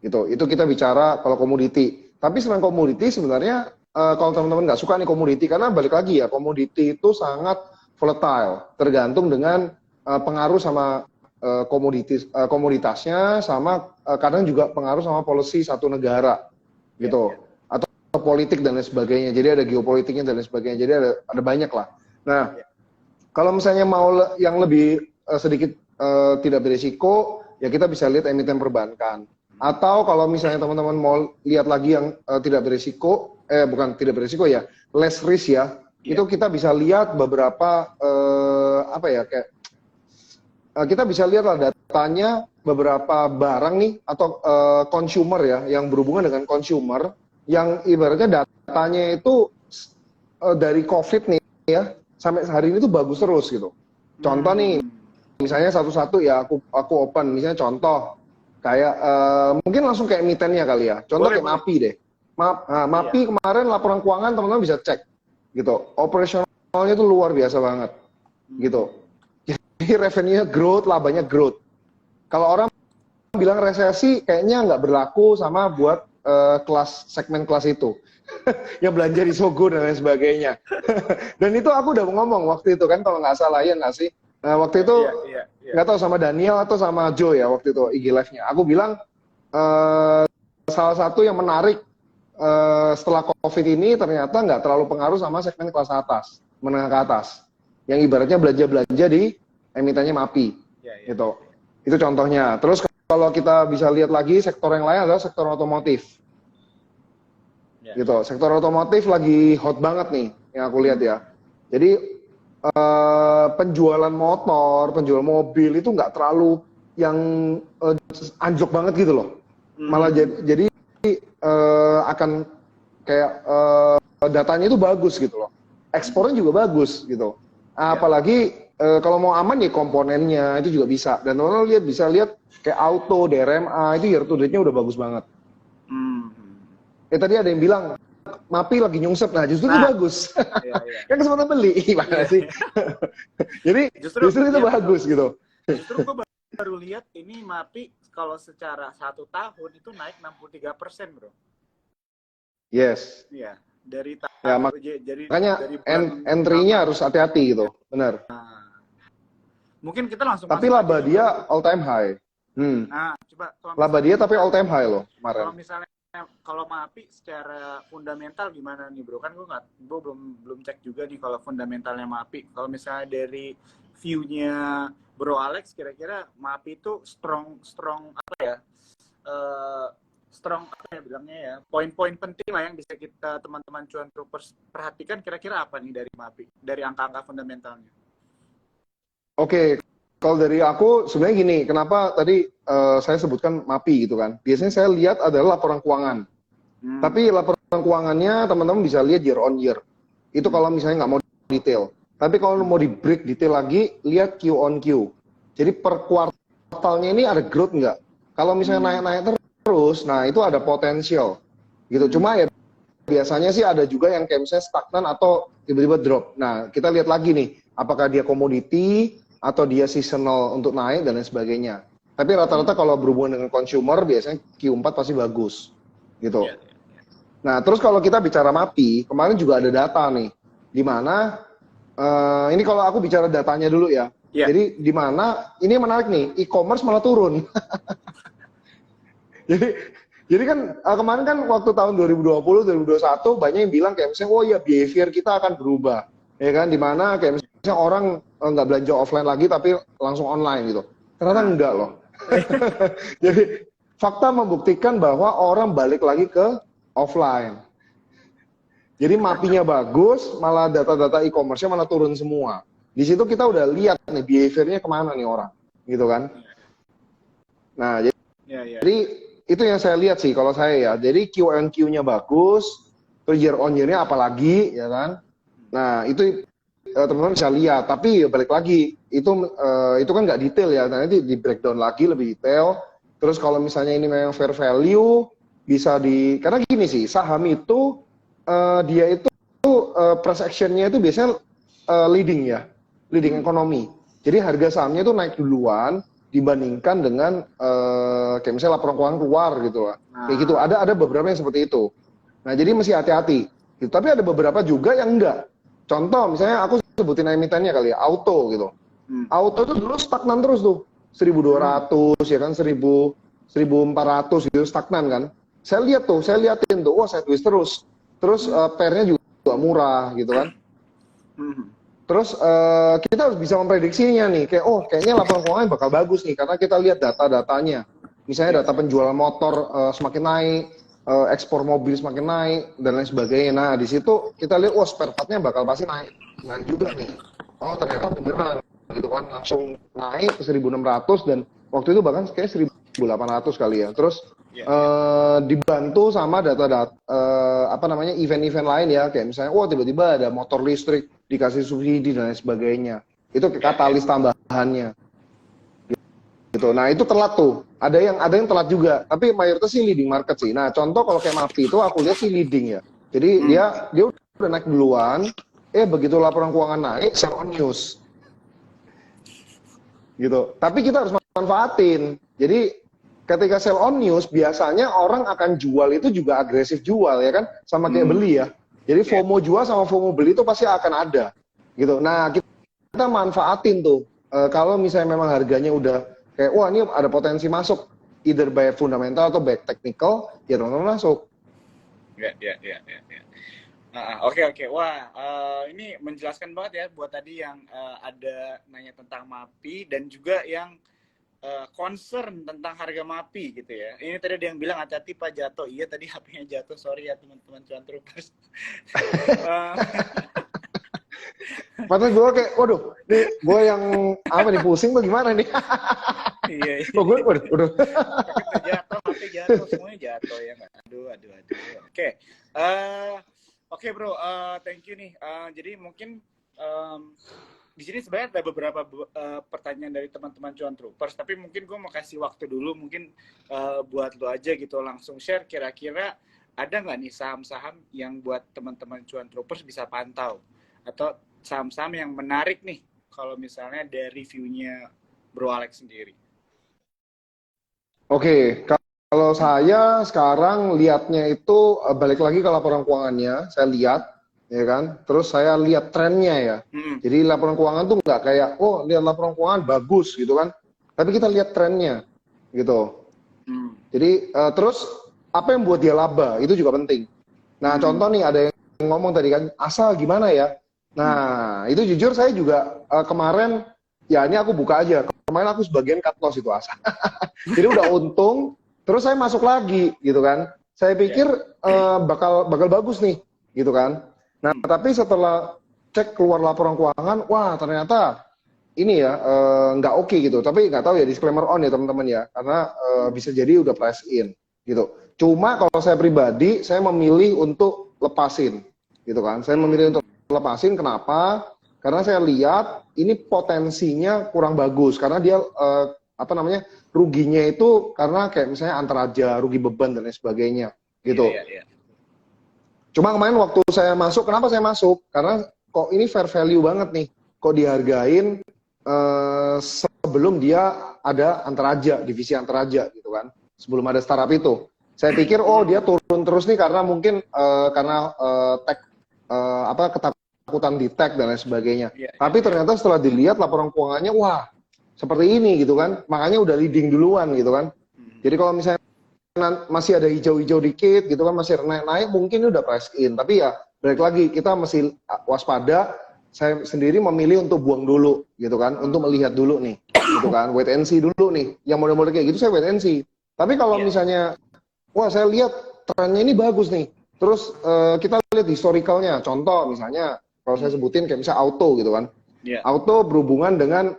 gitu. Itu kita bicara kalau komoditi. Tapi selain komoditi sebenarnya kalau teman-teman nggak suka nih komoditi karena balik lagi ya komoditi itu sangat volatile, tergantung dengan pengaruh sama komoditasnya sama kadang juga pengaruh sama policy satu negara Ya. gitu atau politik dan lain sebagainya. Jadi ada geopolitiknya dan lain sebagainya. Jadi ada banyak lah. Nah, kalau misalnya mau yang lebih sedikit tidak berisiko, ya kita bisa lihat emiten perbankan. Atau kalau misalnya teman-teman mau lihat lagi yang tidak berisiko, bukan tidak berisiko ya, less risk ya, itu kita bisa lihat beberapa apa ya, kayak kita bisa lihat lah datanya beberapa barang nih atau consumer ya, yang berhubungan dengan consumer, yang ibaratnya datanya itu dari COVID nih ya, sampai hari ini tuh bagus terus gitu. Contoh nih, misalnya satu-satu ya aku open, misalnya contoh kayak mungkin langsung kayak emitennya kali ya. Contoh Boleh, kayak boleh. MAPI deh. MAPI kemarin laporan keuangan teman-teman bisa cek gitu. Operasionalnya tuh luar biasa banget gitu. Jadi revenue-nya growth, labanya growth. Kalau orang bilang resesi kayaknya nggak berlaku sama buat segmen kelas itu. Yang belanja di Sogo dan lain sebagainya. Dan itu aku udah ngomong waktu itu kan, kalau nggak salah ya nggak sih. Nah, waktu itu nggak tahu sama Daniel atau sama Joe ya waktu itu IG live-nya. Aku bilang salah satu yang menarik setelah COVID ini ternyata nggak terlalu pengaruh sama segmen kelas atas, menengah ke atas. Yang ibaratnya belanja-belanja di emitennya MAPI. Gitu. Itu contohnya. Terus kalau kita bisa lihat lagi sektor yang lain adalah sektor otomotif. Gitu. Sektor otomotif lagi hot banget nih yang aku lihat ya. Jadi penjualan motor, penjualan mobil itu nggak terlalu yang anjlok banget gitu loh. Malah jadi akan kayak datanya itu bagus gitu loh. Ekspornya juga bagus gitu. Apalagi kalau mau aman ya komponennya itu juga bisa. Dan teman-teman bisa lihat kayak auto, DRMA itu year to date-nya udah bagus banget. Tadi ada yang bilang MAPI lagi nyungsep, nah justru itu bagus. Kan kesempatan beli, gimana sih? Jadi justru itu bagus gitu. Justru gue baru lihat ini MAPI kalau secara 1 tahun itu naik 63%, bro. Yes. Iya, dari ya, makanya entry-nya harus hati-hati gitu, benar. Mungkin kita langsung. Tapi laba dia all time high. Nah, coba. Laba dia tapi all time high loh kemarin. Kalau misalnya kalau MAPI secara fundamental gimana nih, bro? Kan gue belum cek juga nih kalau fundamentalnya MAPI. Kalau misalnya dari view-nya Bro Alex, kira-kira MAPI itu strong apa ya? Strong apa ya bilangnya ya? Poin-poin penting lah yang bisa kita teman-teman cuan troopers perhatikan, kira-kira apa nih dari MAPI, dari angka-angka fundamentalnya? Oke. Kalau dari aku sebenarnya gini, kenapa tadi saya sebutkan MAPI gitu kan. Biasanya saya lihat adalah laporan keuangan. Tapi laporan keuangannya teman-teman bisa lihat year on year. Itu kalau misalnya nggak mau detail. Tapi kalau mau di break detail lagi, lihat Q on Q. Jadi per kuartalnya ini ada growth nggak? Kalau misalnya naik-naik terus, nah itu ada potensial. Gitu. Cuma ya biasanya sih ada juga yang kayak misalnya stagnan atau tiba-tiba drop. Nah kita lihat lagi nih, apakah dia komoditi, atau dia seasonal untuk naik dan lain sebagainya. Tapi rata-rata kalau berhubungan dengan consumer biasanya Q4 pasti bagus gitu. Nah, terus kalau kita bicara MAPI, kemarin juga ada data nih di mana ini kalau aku bicara datanya dulu ya. Jadi di mana ini menarik nih, e-commerce malah turun. jadi kan kemarin kan waktu tahun 2020 2021 banyak yang bilang kayak misalnya oh ya behavior kita akan berubah. Ya kan, di mana kayak misalnya orang nggak belanja offline lagi tapi langsung online gitu. Ternyata enggak loh. Jadi fakta membuktikan bahwa orang balik lagi ke offline. Jadi MAPI-nya bagus, malah data-data e-commerce-nya malah turun semua. Di situ kita udah lihat nih behavior-nya kemana nih orang, gitu kan. Nah, jadi itu yang saya lihat sih kalau saya ya. Jadi Q&Q-nya bagus, terus year on year-nya apalagi, ya kan. Nah, itu teman-teman bisa lihat, tapi balik lagi itu kan nggak detail ya, nanti di breakdown lagi lebih detail. Terus kalau misalnya ini memang fair value bisa karena gini sih, saham itu dia itu price action-nya itu biasanya leading ekonomi. Jadi harga sahamnya itu naik duluan dibandingkan dengan kayak misalnya laporan keuangan keluar gitu lah. Kayak gitu, ada beberapa yang seperti itu. Nah, jadi mesti hati-hati. Gitu. Tapi ada beberapa juga yang enggak. Contoh, misalnya aku sebutin emitennya kali ya, auto gitu. Auto itu dulu stagnan terus tuh. 1.200, ya kan, 1.400 gitu, stagnan kan. Saya liatin tuh, wah sideways terus. Terus pair-nya juga murah gitu kan. Terus kita harus bisa memprediksinya nih, kayak kayaknya laporan keuangan bakal bagus nih, karena kita lihat data-datanya. misalnya data penjualan motor semakin naik, ekspor mobil semakin naik dan lain sebagainya. Nah di situ kita lihat, wah spare partnya bakal pasti naik juga nih. Oh ternyata beneran gitu kan, langsung naik ke 1.600 dan waktu itu bahkan kayak 1.800 kali ya. Terus dibantu sama data-data apa namanya event-event lain ya, kayak misalnya wah tiba-tiba ada motor listrik dikasih subsidi dan lain sebagainya. Itu katalis tambahannya. Gitu. Nah itu telat tuh. Ada yang telat juga. Tapi mayoritas sih leading market sih. Nah contoh kalau kayak MAPI itu aku lihat sih leading ya. Jadi dia udah naik duluan. Begitu laporan keuangan naik, sell on news. Gitu. Tapi kita harus manfaatin. Jadi ketika sell on news biasanya orang akan jual itu juga agresif jual ya kan, sama kayak beli ya. Jadi FOMO jual sama FOMO beli itu pasti akan ada. Gitu. Nah kita manfaatin tuh. Kalau misalnya memang harganya udah kayak, wah ini ada potensi masuk, either by fundamental atau by technical, ya teman-teman masuk. Ya. Oke. Wah, ini menjelaskan banget ya buat tadi yang ada nanya tentang MAPI dan juga yang concern tentang harga MAPI gitu ya. Ini tadi ada yang bilang hati-hati Pak jatuh. Iya tadi HP-nya jatuh, sorry ya teman-teman cuan troopers. Padahal gue kayak, waduh, nih gue yang apa nih, pusing bagaimana nih? Iya. Waduh. Jatuh, HP jatuh, semuanya jatuh ya nggak? Aduh. Oke bro, thank you nih. Jadi mungkin di sini sebenarnya ada beberapa pertanyaan dari teman-teman cuan troopers, tapi mungkin gue mau kasih waktu dulu mungkin buat lo aja gitu, langsung share kira-kira ada nggak nih saham-saham yang buat teman-teman cuan troopers bisa pantau, atau saham-saham yang menarik nih kalau misalnya dari reviewnya Bro Alex sendiri. Oke, kalau saya sekarang lihatnya itu balik lagi ke laporan keuangannya, saya lihat, ya kan. Terus saya lihat trennya ya. Jadi laporan keuangan tuh nggak kayak, oh lihat laporan keuangan bagus gitu kan. Tapi kita lihat trennya, gitu. Jadi terus apa yang buat dia laba itu juga penting. Nah contoh nih ada yang ngomong tadi kan, asal gimana ya? Nah itu jujur saya juga kemarin, ya ini aku buka aja. Kemarin aku sebagian cut loss itu asal. Jadi udah untung. Terus saya masuk lagi gitu kan. Saya pikir bakal bagus nih gitu kan. Nah, tapi setelah cek keluar laporan keuangan, wah ternyata ini ya nggak oke gitu. Tapi nggak tahu ya, disclaimer on ya teman-teman ya. Karena bisa jadi udah price in gitu. Cuma kalau saya pribadi, saya memilih untuk lepasin gitu kan. Saya memilih untuk lepasin, kenapa? Karena saya lihat ini potensinya kurang bagus. Karena dia apa namanya, ruginya itu karena kayak misalnya antara aja rugi beban dan lain sebagainya gitu. Cuma kemarin waktu saya masuk, kenapa saya masuk? Karena kok ini fair value banget nih, kok dihargain sebelum dia ada antaraja, divisi antaraja gitu kan, sebelum ada startup itu. Saya pikir oh dia turun terus nih karena mungkin karena tech ketakutan di tech dan lain sebagainya. Tapi ternyata setelah dilihat laporan keuangannya, wah seperti ini gitu kan, makanya udah leading duluan gitu kan. Jadi kalau misalnya masih ada hijau-hijau dikit gitu kan, masih naik-naik, mungkin udah price in. Tapi ya balik lagi, kita masih waspada. Saya sendiri memilih untuk buang dulu gitu kan, untuk melihat dulu nih gitu kan, wait and see dulu nih. Yang model-model kayak gitu saya wait and see. Tapi kalau misalnya wah saya lihat trennya ini bagus nih, terus kita lihat historicalnya, contoh misalnya kalau saya sebutin kayak misalnya auto gitu kan. Auto berhubungan dengan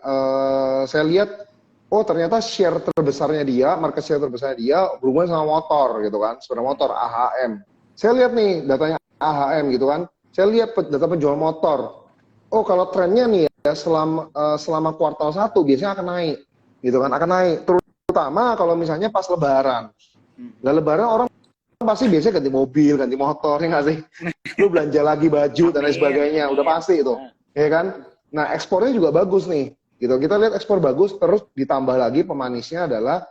saya lihat, oh ternyata share terbesarnya dia, market share terbesarnya dia berhubungan sama motor gitu kan, sepeda motor AHM. Saya lihat nih datanya AHM gitu kan, saya lihat data penjual motor. Oh kalau trennya nih ya selama kuartal 1 biasanya akan naik, gitu kan, akan naik. Terutama kalau misalnya pas Lebaran. Nah Lebaran orang pasti biasanya ganti mobil, ganti motor, ya nggak sih? Lu belanja lagi baju dan lain sebagainya, udah pasti itu, ya kan? Nah, ekspornya juga bagus nih, gitu. Kita lihat ekspor bagus, terus ditambah lagi pemanisnya adalah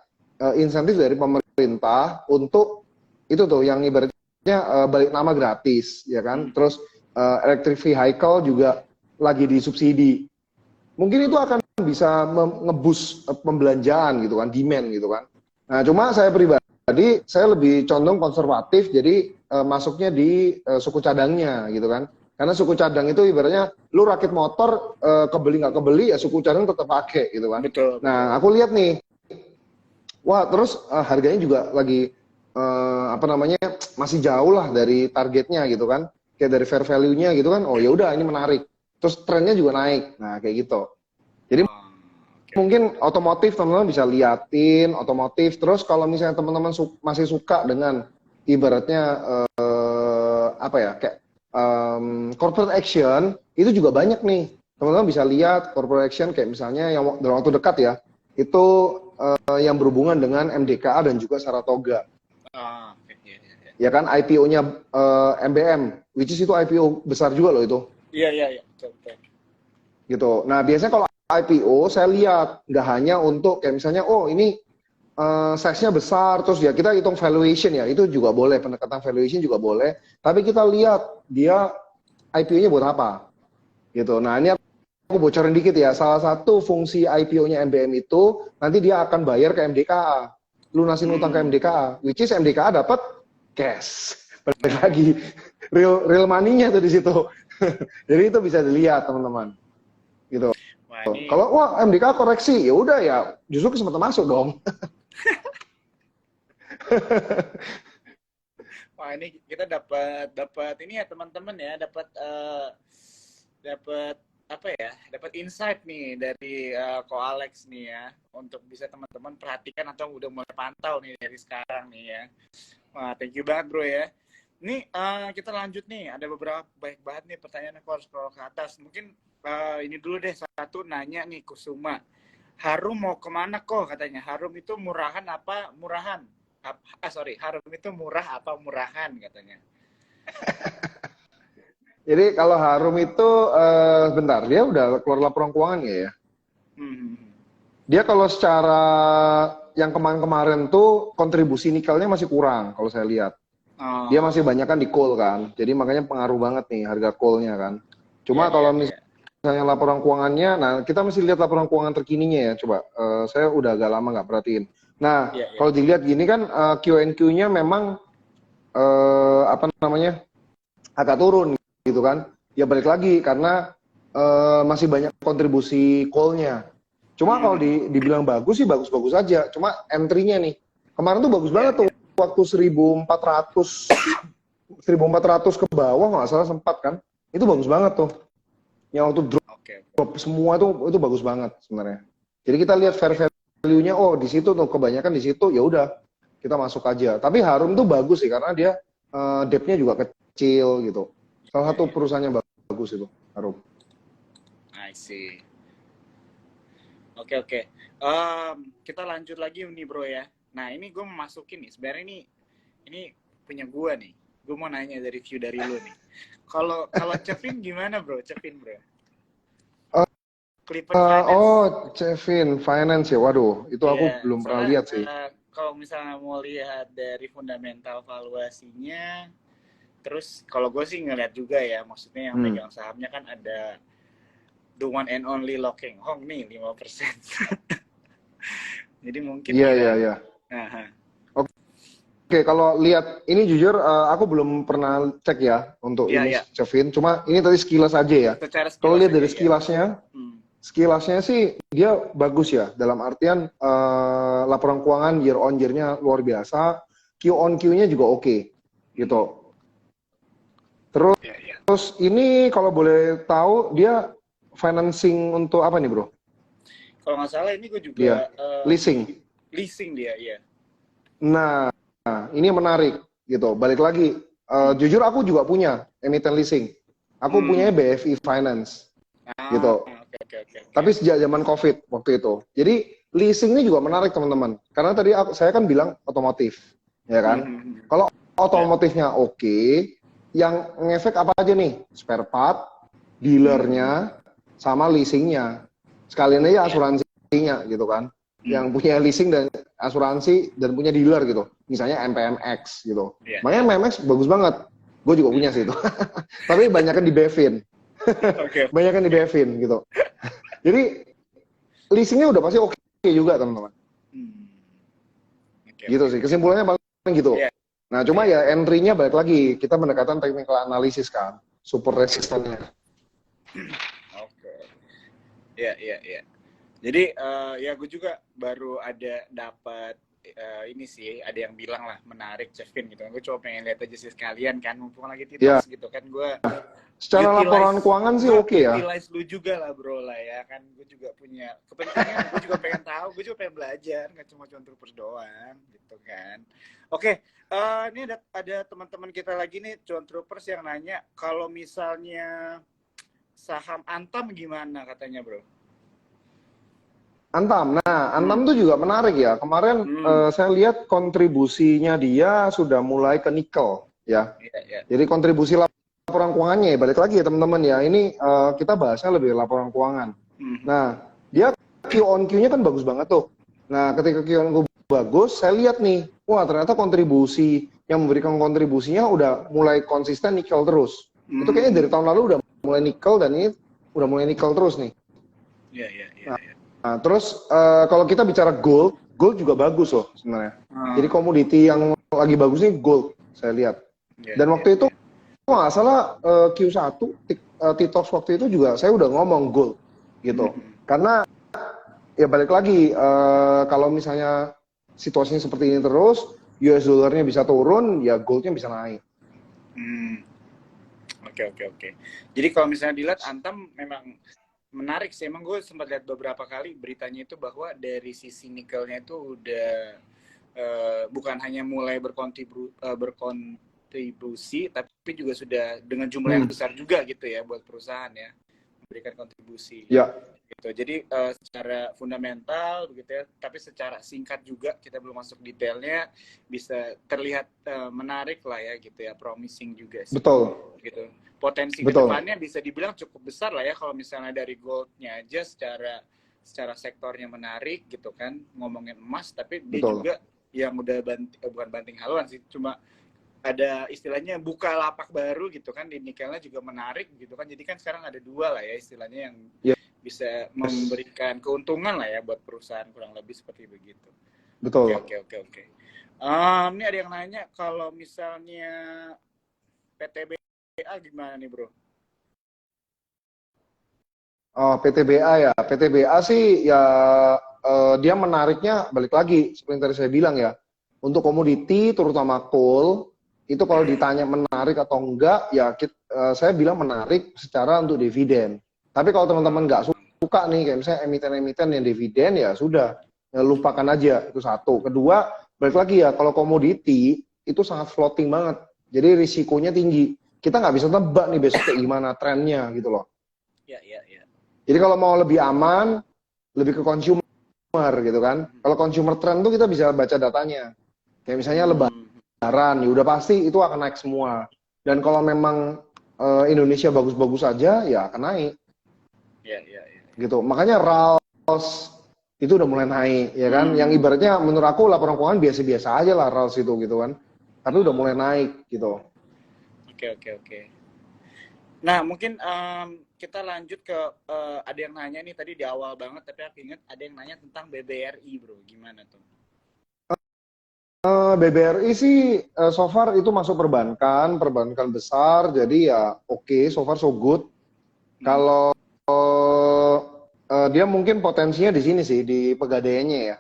insentif dari pemerintah untuk itu tuh yang ibaratnya balik nama gratis, ya kan? Terus electric vehicle juga lagi disubsidi. Mungkin itu akan bisa ngebus pembelanjaan gitu kan, demand gitu kan. Nah, cuma saya pribadi saya lebih condong konservatif, jadi masuknya di suku cadangnya gitu kan. Karena suku cadang itu ibaratnya lu rakit motor kebeli nggak kebeli ya suku cadang tetap pakai gitu kan. Betul. Nah aku lihat nih Wah, terus harganya juga lagi apa namanya masih jauh lah dari targetnya gitu kan, kayak dari fair value-nya gitu kan. Oh ya udah ini menarik. Terus trennya juga naik. Nah kayak gitu. Jadi Oh, oke oke mungkin oke. otomotif teman-teman bisa liatin otomotif. Terus kalau misalnya teman-teman masih suka dengan ibaratnya apa ya kayak corporate action itu juga banyak nih. Teman-teman bisa lihat corporate action kayak misalnya yang dalam waktu dekat ya itu yang berhubungan dengan MDKA dan juga Saratoga. Oh, oke, iya, iya, iya. Ya kan IPO-nya MBM, which is itu IPO besar juga loh itu, Iya, iya, iya, betul, betul. gitu. Nah biasanya kalau IPO saya lihat nggak hanya untuk kayak misalnya oh ini size-nya besar, terus ya kita hitung valuation ya, itu juga boleh, pendekatan valuation juga boleh. Tapi kita lihat dia IPO-nya buat apa, gitu. Nah ini aku bocorin dikit ya, salah satu fungsi IPO-nya MBM itu nanti dia akan bayar ke MDKA, lunasin utang ke Hmm. MDKA, which is MDKA dapat cash, balik Nah, lagi real money-nya tuh di situ. Jadi itu bisa dilihat teman-teman, gitu. wah ini, Kalau wah MDKA koreksi, ya udah ya, justru kesempatan masuk dong. wah ini kita dapat dapat ini ya teman-teman ya, dapat dapat apa ya, dapat insight nih dari Ko Alex nih ya, untuk bisa teman-teman perhatikan atau udah mulai pantau nih dari sekarang nih ya. Wah, thank you banget bro ya. Nih kita lanjut nih, ada beberapa baik banget nih pertanyaan, aku harus scroll ke atas. Mungkin ini dulu deh, satu nanya nih Kusuma. Harum mau kemana kok katanya? Harum itu murahan apa murahan? Sorry, Harum itu murah apa murahan katanya? Jadi kalau Harum itu bentar, dia udah keluar laporan keuangan nggak ya? Hmm. Dia kalau secara yang kemarin-kemarin tuh kontribusi nikelnya masih kurang kalau saya lihat. Dia masih Oh, banyak kan di coal kan. Jadi makanya pengaruh banget nih harga coalnya kan. iya Cuma iya kalau iya. misalnya laporan keuangannya, nah kita mesti lihat laporan keuangan terkininya ya. Coba, saya udah agak lama nggak perhatiin. Nah, Iya iya. kalau dilihat gini kan Q&Q-nya memang apa namanya agak turun gitu kan. Ya balik lagi karena masih banyak kontribusi call-nya. Cuma kalau Hmm. dibilang bagus sih bagus-bagus aja. Cuma entry-nya nih. Kemarin tuh bagus Iya banget tuh iya. waktu 1400 ke bawah nggak salah sempat kan. Itu bagus banget tuh. Yang waktu Oke. drop semua tuh itu bagus banget sebenarnya. Jadi kita lihat fair Oke. value-nya oh di situ tuh kebanyakan di situ ya udah kita masuk aja. Tapi Harum tuh bagus sih karena dia debt-nya juga kecil gitu. Salah Iya satu iya. perusahaan yang bagus itu Harum. I see. Oke oke. Kita lanjut lagi nih bro ya. Nah ini gue mau masukin nih. Sebenarnya ini punya gue nih. Gue mau nanya dari view dari lu nih. Kalau kalau Chevin gimana bro? Chevin bro. Clipper Finance. Oh, Cevin Finance ya. Waduh, itu aku Iya. belum pernah Soalnya lihat sih. kalau misalnya mau lihat dari fundamental valuasinya, terus kalau gue sih ngeliat juga ya, maksudnya yang Hmm. megang sahamnya kan ada the one and only Lokeng Hong nih 5%. Jadi mungkin Iya, iya, ya. iya. Aha. Oke, kalau lihat ini jujur aku belum pernah cek ya untuk Iya ini ya. Cevin. Cuma ini tadi sekilas aja ya. Secara Kalau sekilas lihat aja dari ya. sekilasnya, Hmm. sekilasnya sih dia bagus ya. Dalam artian laporan keuangan year on year-nya luar biasa. Q on Q-nya juga oke, gitu. Hmm. Terus Ya ya. ini kalau boleh tahu dia financing untuk apa nih bro? Kalau nggak salah ini gue Dia juga leasing. leasing dia ya. Nah, ini yang menarik gitu. Balik lagi, Hmm. jujur aku juga punya emiten leasing. Aku punya Hmm. BFI Finance gitu. Oke oke oke oke. Tapi sejak zaman COVID waktu itu. Jadi leasing ini juga menarik teman-teman. Karena tadi saya kan bilang otomotif, ya Hmm. kan? Hmm. Hmm. Kalau Ya. otomotifnya oke, yang ngefek apa aja nih? Spare part, Hmm. dealernya, sama leasingnya. Sekalian aja Ya. asuransinya gitu kan. Yang Hmm. punya leasing dan asuransi dan punya dealer gitu. Misalnya MPMX gitu. Ya Makanya ya. MPMX bagus banget. Gue juga punya sih itu. Tapi banyak kan di Bevin. Oke. Banyak kan di Bevin gitu. Jadi leasingnya udah pasti oke juga teman-teman. Hmm. Oke Gitu oke sih. oke. Kesimpulannya paling gitu. Ya Nah cuma ya. ya entry-nya balik lagi. Kita pendekatan technical analysis kan. Support resistannya. Oke. Ya ya ya. Jadi ya gue juga baru ada dapat ini sih ada yang bilang lah menarik Kevin gitu. Gue coba pengen lihat aja sih sekalian kan, mumpung lagi Ya, TikTok gitu kan. Gue secara laporan keuangan sih oke ya. utilize lu juga lah bro lah ya kan. Gue juga punya kepentingan, gue juga pengen tahu, gue juga pengen belajar, nggak cuma troopers doang gitu kan. Oke, ini ada teman-teman kita lagi nih troopers yang nanya kalau misalnya saham Antam gimana katanya bro? Antam. Nah, Antam tuh juga menarik ya. Kemarin saya lihat kontribusinya dia sudah mulai ke nikel ya. Jadi kontribusi laporan keuangannya ya, balik lagi ya teman-teman ya. Ini kita bahasnya lebih laporan keuangan. Nah, dia Q on Q-nya kan bagus banget tuh. Nah, ketika Q on Q bagus, saya lihat nih, wah ternyata kontribusi yang memberikan kontribusinya udah mulai konsisten nikel terus. Itu kayaknya dari tahun lalu udah mulai nikel dan ini udah mulai nikel terus nih. Nah, terus kalau kita bicara gold juga bagus loh sebenarnya. Jadi komoditi yang lagi bagus nih gold, saya lihat. Dan waktu itu nggak salah Q1 TikTok waktu itu juga saya udah ngomong gold gitu. Karena ya balik lagi kalau misalnya situasinya seperti ini terus, US dollarnya bisa turun, ya goldnya bisa naik. Oke. Jadi kalau misalnya dilihat Antam memang menarik sih, emang gue sempat lihat beberapa kali beritanya itu bahwa dari sisi nikelnya itu udah bukan hanya mulai berkontribusi, tapi juga sudah dengan jumlah yang besar juga gitu ya buat perusahaan ya, memberikan kontribusi. Ya. Gitu. Jadi secara fundamental begitu ya, tapi secara singkat juga kita belum masuk detailnya, bisa terlihat menarik lah ya gitu ya, promising juga sih. Betul. Gitu. Potensi kedepannya bisa dibilang cukup besar lah ya kalau misalnya dari goldnya aja secara sektornya menarik gitu kan, ngomongin emas, tapi dia juga yang udah bukan banting haluan sih, cuma ada istilahnya buka lapak baru gitu kan, di nikelnya juga menarik gitu kan. Jadi kan sekarang ada dua lah ya istilahnya yang bisa memberikan keuntungan lah ya buat perusahaan, kurang lebih seperti begitu. Betul. Oke. Ini ada yang nanya kalau misalnya PTBA gimana nih bro? Oh, PTBA ya. PTBA sih ya dia menariknya balik lagi seperti yang tadi saya bilang ya. Untuk komoditi terutama coal itu kalau ditanya menarik atau enggak ya saya bilang menarik secara untuk dividen. Tapi kalau teman-teman nggak suka nih kayak misalnya emiten-emiten yang dividen ya sudah ya lupakan aja, itu satu. Kedua balik lagi ya, kalau komoditi itu sangat floating banget. Jadi risikonya tinggi. Kita nggak bisa tebak nih besok kayak gimana trennya gitu loh. Iya. Jadi kalau mau lebih aman, lebih ke consumer gitu kan. Kalau consumer trend tuh kita bisa baca datanya. Kayak misalnya lebaran, ya udah pasti itu akan naik semua. Dan kalau memang Indonesia bagus-bagus aja, ya akan naik. Iya. Gitu. Makanya RALS itu udah mulai naik, ya kan. Yang ibaratnya menurut aku laporan keuangan biasa-biasa aja lah RALS itu gitu kan. Tapi udah mulai naik gitu. Oke. Nah, mungkin kita lanjut ke ada yang nanya nih tadi di awal banget, tapi aku ingat ada yang nanya tentang BBRI, bro. Gimana tuh? BBRI sih so far itu masuk perbankan besar, jadi ya oke, so far so good. Kalau dia mungkin potensinya di sini sih, di pegadaiannya ya.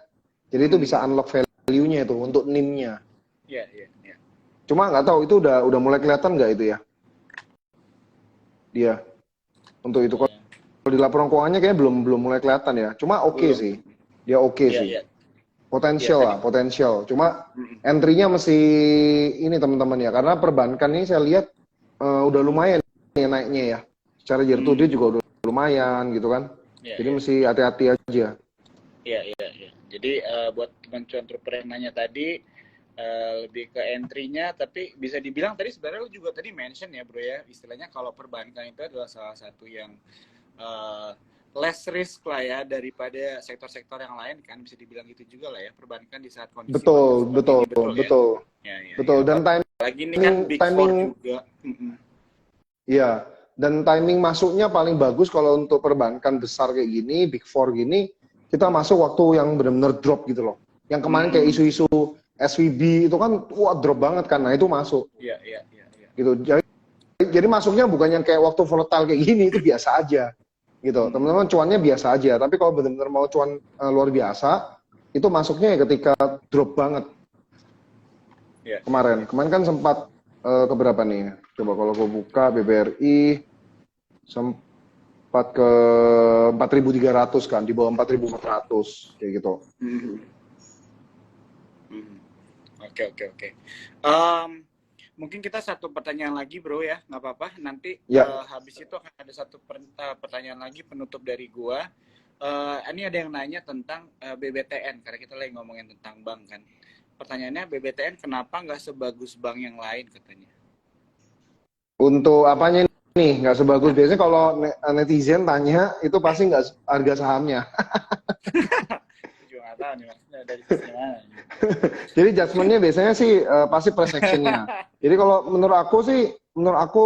Jadi itu bisa unlock value-nya itu untuk NIM-nya. Iya. Cuma nggak tahu itu udah mulai kelihatan nggak itu ya? Dia untuk itu kalau di laporan keuangannya kayaknya belum mulai kelihatan ya. Cuma oke sih, dia oke sih. Potensial. Cuma entry-nya mesti ini teman-teman ya, karena perbankan ini saya lihat udah lumayan nih naiknya ya. Secara year to date juga udah lumayan gitu kan. Jadi mesti hati-hati aja. Iya. Jadi buat teman-teman entrepreneur yang nanya tadi, lebih ke entry-nya, tapi bisa dibilang tadi sebenarnya lu juga tadi mention ya bro ya, istilahnya kalau perbankan itu adalah salah satu yang less risk lah ya daripada sektor-sektor yang lain kan, bisa dibilang gitu juga lah ya, perbankan di saat kondisi betul. Ya? Betul. Dan lagi ini kan Big Four juga. Iya, dan timing masuknya paling bagus kalau untuk perbankan besar kayak gini, Big Four gini, kita masuk waktu yang benar-benar drop gitu loh. Yang kemarin kayak isu-isu SVB itu kan drop banget kan, nah itu masuk. Iya. Gitu. Jadi masuknya bukan yang kayak waktu volatile kayak gini, itu biasa aja. Gitu. Teman-teman cuannya biasa aja, tapi kalau benar-benar mau cuan luar biasa, itu masuknya ya ketika drop banget Ya. kemarin. Kemarin kan sempat ke berapa nih? Coba kalau gue buka BBRI sempat ke 4.300 kan, di bawah 4.400 kayak gitu. Oke. Mungkin kita satu pertanyaan lagi bro ya, nggak apa-apa. Nanti Ya. habis itu akan ada satu pertanyaan lagi penutup dari gua. Ini ada yang nanya tentang BBTN, karena kita lagi ngomongin tentang bank kan. Pertanyaannya, BBTN kenapa nggak sebagus bank yang lain katanya? Untuk apanya nih nggak sebagus? Biasanya kalau netizen tanya itu pasti nggak harga sahamnya. Juga nggak tahu nih maksudnya dari sisi mana. Jadi judgementnya biasanya sih pasti price action-nya. Jadi kalau menurut aku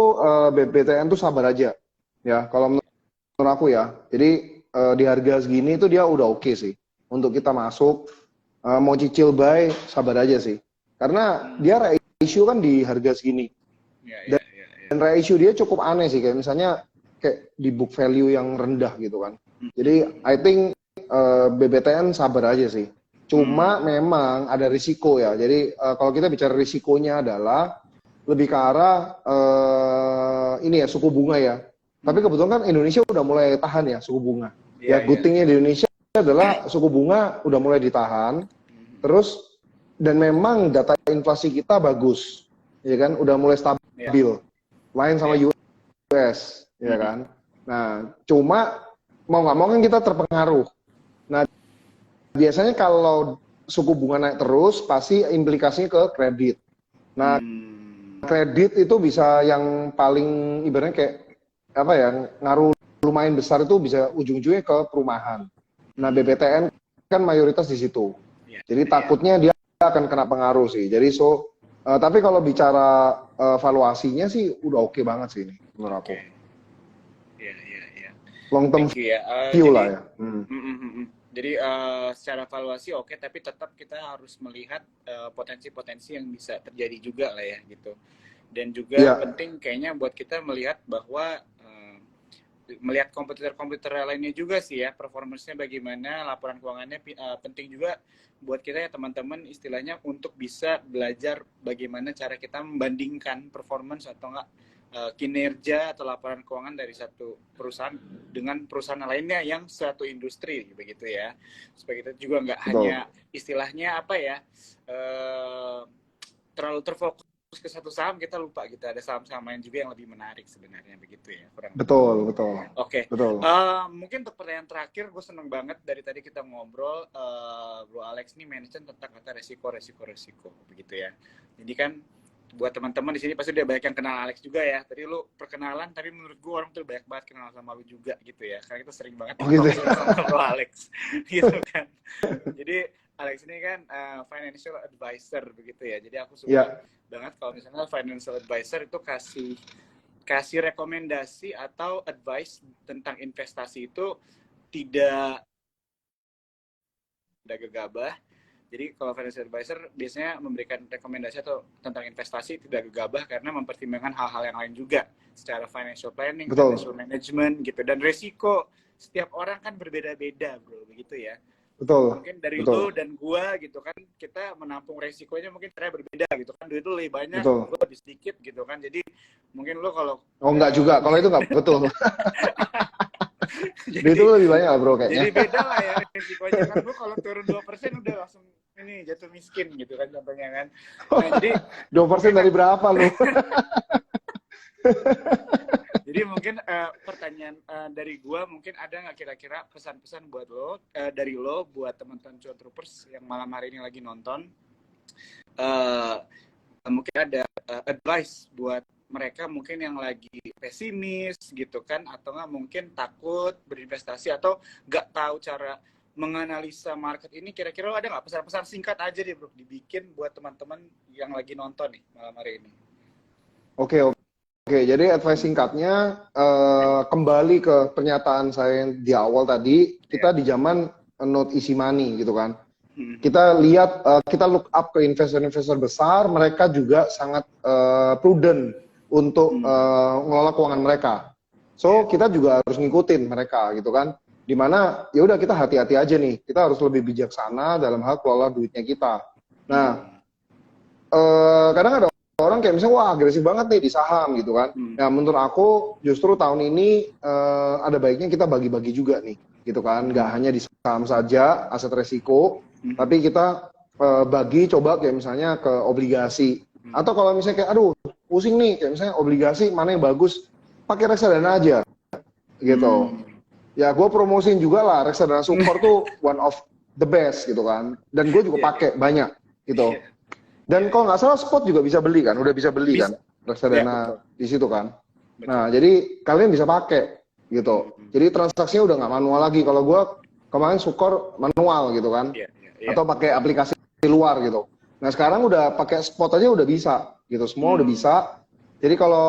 BBTN tuh sabar aja. Ya, kalau menurut aku ya. Jadi di harga segini itu dia udah oke sih untuk kita masuk. Mau cicil buy, sabar aja sih. Karena dia ratio kan di harga segini. Dan ratio dia cukup aneh sih, kayak misalnya kayak di book value yang rendah gitu kan. Jadi I think BBTN sabar aja sih. Cuma memang ada risiko ya. Jadi kalau kita bicara risikonya adalah lebih ke arah ini ya, suku bunga ya. Tapi kebetulan kan Indonesia udah mulai tahan ya suku bunga. Ya good thing-nya di Indonesia adalah suku bunga udah mulai ditahan, terus dan memang data inflasi kita bagus, ya kan, udah mulai stabil, lain sama US, ya kan. Nah, cuma mau nggak mau kan kita terpengaruh. Nah, biasanya kalau suku bunga naik terus, pasti implikasinya ke kredit. Nah, kredit itu bisa yang paling ibaratnya kayak apa ya, ngaruh lumayan besar itu bisa ujung-ujungnya ke perumahan. Nah, BBTN kan mayoritas di situ. Jadi takutnya dia akan kena pengaruh sih. Jadi tapi kalau bicara valuasinya sih udah oke banget sih ini menurut aku. Iya. Long term view lah ya. Jadi secara valuasi oke, tapi tetap kita harus melihat potensi-potensi yang bisa terjadi juga lah ya gitu. Dan juga penting kayaknya buat kita melihat bahwa melihat komputer lainnya juga sih ya, performance-nya bagaimana, laporan keuangannya penting juga buat kita ya teman-teman, istilahnya untuk bisa belajar bagaimana cara kita membandingkan performance atau enggak kinerja atau laporan keuangan dari satu perusahaan dengan perusahaan lainnya yang suatu industri begitu ya, supaya kita juga nggak hanya istilahnya apa ya terlalu terfokus ke satu saham, kita lupa gitu ada saham-saham lain juga yang lebih menarik sebenarnya begitu ya. Betul. Oke. Mungkin untuk pertanyaan terakhir, gue seneng banget dari tadi kita ngobrol, Bro Alex nih mention tentang kata resiko begitu ya. Jadi kan buat teman-teman di sini pasti udah banyak yang kenal Alex juga ya. Tadi lu perkenalan, tapi menurut gue orang tuh banyak banget kenal sama lu juga gitu ya. Karena kita sering banget sama Bro Alex gitu kan. Jadi Alex ini kan financial advisor begitu ya. Jadi aku suka banget kalau misalnya financial advisor itu kasih rekomendasi atau advice tentang investasi itu tidak gegabah. Jadi kalau financial advisor biasanya memberikan rekomendasi atau tentang investasi tidak gegabah karena mempertimbangkan hal-hal yang lain juga secara financial planning, financial management gitu, dan resiko setiap orang kan berbeda-beda bro, begitu ya. Mungkin dari lu dan gua gitu kan, kita menampung resikonya mungkin cara berbeda gitu kan, duit lu lebih banyak, gua lebih sedikit gitu kan, jadi mungkin lu kalau enggak juga, kalau itu enggak betul. Jadi itu lebih banyak bro kayaknya. Jadi beda lah ya resikonya kan, lu kalau turun 2% udah langsung ini jatuh miskin gitu kan contohnya kan. Nah, jadi 2% dari berapa lu? Jadi mungkin pertanyaan dari gua, mungkin ada nggak kira-kira pesan-pesan buat lo, dari lo buat teman-teman Cuan Troopers yang malam hari ini lagi nonton, mungkin ada advice buat mereka mungkin yang lagi pesimis gitu kan, atau nggak mungkin takut berinvestasi atau nggak tahu cara menganalisa market ini, kira-kira lo ada nggak pesan-pesan singkat aja deh bro, dibikin buat teman-teman yang lagi nonton nih malam hari ini? Oke, jadi advice singkatnya kembali ke pernyataan saya di awal tadi, kita di zaman not easy money gitu kan. Kita lihat, kita look up ke investor-investor besar, mereka juga sangat prudent untuk mengelola keuangan mereka. So kita juga harus ngikutin mereka gitu kan. Dimana ya udah kita hati-hati aja nih, kita harus lebih bijaksana dalam hal kelola duitnya kita. Nah, kadang ada orang kayak misalnya wah agresif banget nih di saham gitu kan. Nah menurut aku justru tahun ini ada baiknya kita bagi-bagi juga nih gitu kan. Nggak hanya di saham saja aset resiko, tapi kita bagi coba kayak misalnya ke obligasi. Atau kalau misalnya kayak aduh pusing nih kayak misalnya obligasi mana yang bagus, pakai reksadana aja gitu. Ya gue promosiin juga lah reksadana Sukor tuh one of the best gitu kan. Dan gue juga pakai banyak gitu. Dan kalau nggak salah spot juga bisa beli kan, udah bisa beli kan reksadana di situ kan. Nah jadi kalian bisa pakai gitu. Jadi transaksinya udah nggak manual lagi. Kalau gue kemarin Sukor manual gitu kan, atau pakai aplikasi di luar gitu. Nah sekarang udah pakai spot aja udah bisa gitu, semua udah bisa. Jadi kalau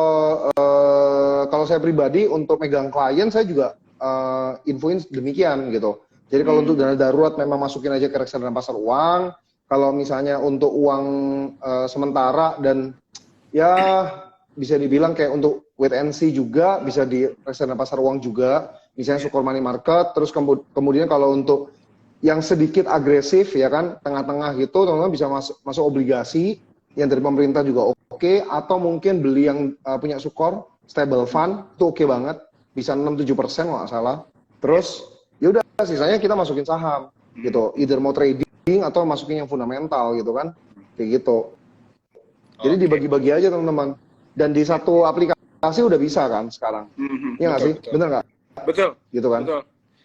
saya pribadi untuk megang klien saya juga infoin demikian gitu. Jadi kalau untuk dana darurat memang masukin aja ke reksadana pasar uang. Kalau misalnya untuk uang sementara dan ya bisa dibilang kayak untuk wait and see juga bisa di reksadana pasar uang juga. Misalnya Sukor Money Market. Terus kemudian kalau untuk yang sedikit agresif ya kan tengah-tengah gitu teman-teman bisa masuk obligasi yang dari pemerintah juga oke. Atau mungkin beli yang punya Sukor stable fund itu oke banget. Bisa 6-7% kalau nggak salah. Terus ya udah sisanya kita masukin saham gitu. Either mau trading atau masukin yang fundamental gitu kan. Kayak gitu. Jadi dibagi-bagi aja teman-teman. Dan di satu aplikasi udah bisa kan sekarang. Iya nggak sih? Betul. Bener nggak? Betul. Gitu kan? Betul.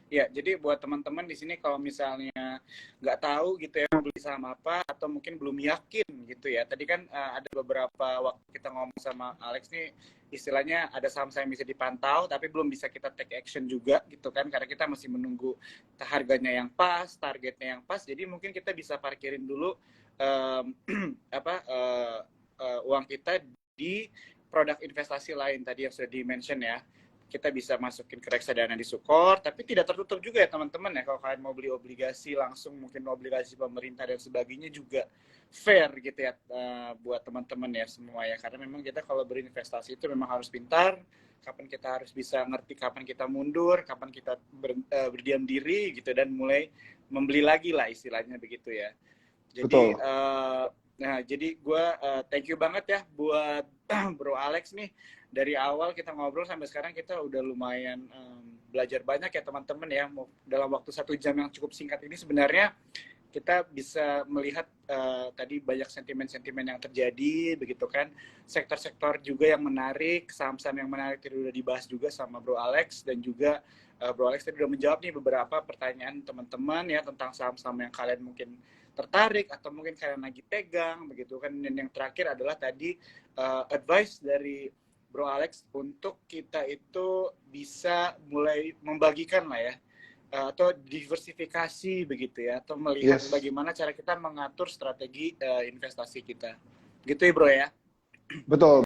Ya, jadi buat teman-teman di sini kalau misalnya nggak tahu gitu ya mau beli saham apa atau mungkin belum yakin gitu ya. Tadi kan ada beberapa waktu kita ngomong sama Alex nih istilahnya ada saham-saham yang bisa dipantau tapi belum bisa kita take action juga gitu kan karena kita masih menunggu harganya yang pas, targetnya yang pas. Jadi mungkin kita bisa parkirin dulu uang kita di produk investasi lain tadi yang sudah di-mention ya. Kita bisa masukin ke reksadana di Sukor, tapi tidak tertutup juga ya teman-teman ya. Kalau kalian mau beli obligasi langsung, mungkin obligasi pemerintah dan sebagainya juga fair gitu ya buat teman-teman ya semua ya. Karena memang kita kalau berinvestasi itu memang harus pintar. Kapan kita harus bisa ngerti kapan kita mundur, kapan kita berdiam diri gitu dan mulai membeli lagi lah istilahnya begitu ya. Jadi jadi gue thank you banget ya buat Bro Alex nih. Dari awal kita ngobrol sampai sekarang kita udah lumayan belajar banyak ya teman-teman ya. Dalam waktu 1 jam yang cukup singkat ini sebenarnya kita bisa melihat tadi banyak sentimen-sentimen yang terjadi begitu kan. Sektor-sektor juga yang menarik, saham-saham yang menarik tadi udah dibahas juga sama Bro Alex. Dan juga Bro Alex tadi udah menjawab nih beberapa pertanyaan teman-teman ya tentang saham-saham yang kalian mungkin tertarik atau mungkin kalian lagi pegang begitu kan. Dan yang terakhir adalah tadi advice dari Bro Alex untuk kita itu bisa mulai membagikan lah ya atau diversifikasi begitu ya atau melihat bagaimana cara kita mengatur strategi investasi kita gitu ya Bro ya. Betul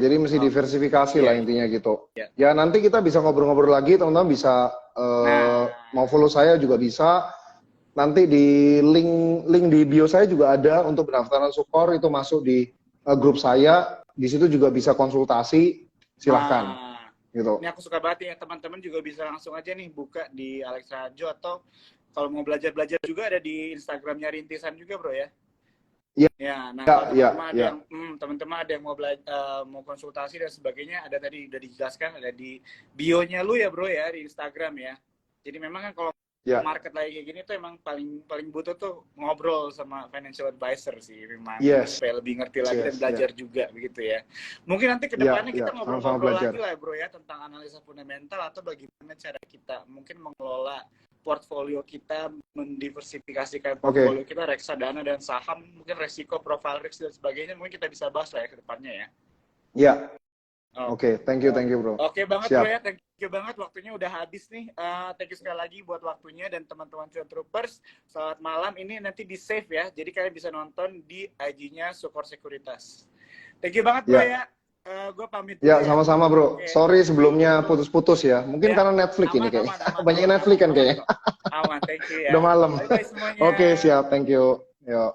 jadi mesti diversifikasi lah intinya gitu ya. Nanti kita bisa ngobrol-ngobrol lagi teman-teman bisa mau follow saya juga bisa. Nanti di link di bio saya juga ada untuk pendaftaran Sukor, itu masuk di grup saya. Di situ juga bisa konsultasi, silahkan. Gitu. Ini aku suka banget ya, teman-teman juga bisa langsung aja nih buka di Alex Rajo atau kalau mau belajar-belajar juga ada di Instagramnya Rintisan juga Bro ya. Iya. Ya, nah teman-teman ada yang mau mau konsultasi dan sebagainya ada tadi udah dijelaskan ada di bio-nya lu ya Bro ya di Instagram ya. Jadi memang kan kalau market lagi kayak gini tuh emang paling butuh tuh ngobrol sama financial advisor sih memang supaya lebih ngerti lagi dan belajar juga begitu ya. Mungkin nanti kedepannya kita ngobrol-ngobrol lagi lah Bro ya tentang analisa fundamental atau bagaimana cara kita mungkin mengelola portfolio kita, mendiversifikasikan portfolio kita reksadana dan saham, mungkin resiko profile risk dan sebagainya mungkin kita bisa bahas lah ya kedepannya ya. Iya. Oke, thank you Bro. Oke banget Bro ya, thank you banget waktunya udah habis nih. Thank you sekali lagi buat waktunya dan teman-teman Cuan Troopers. Selamat malam, ini nanti di save ya, jadi kalian bisa nonton di IG-nya Sukor Sekuritas. Thank you banget Bro ya. Gue pamit. Ya sama-sama Bro. Sorry sebelumnya putus-putus ya. Mungkin karena Netflix ini kayaknya. Banyak Netflix kan kayaknya. Aman, thank you ya. Udah malam. Bye-bye semuanya. Oke, siap, thank you. Yo.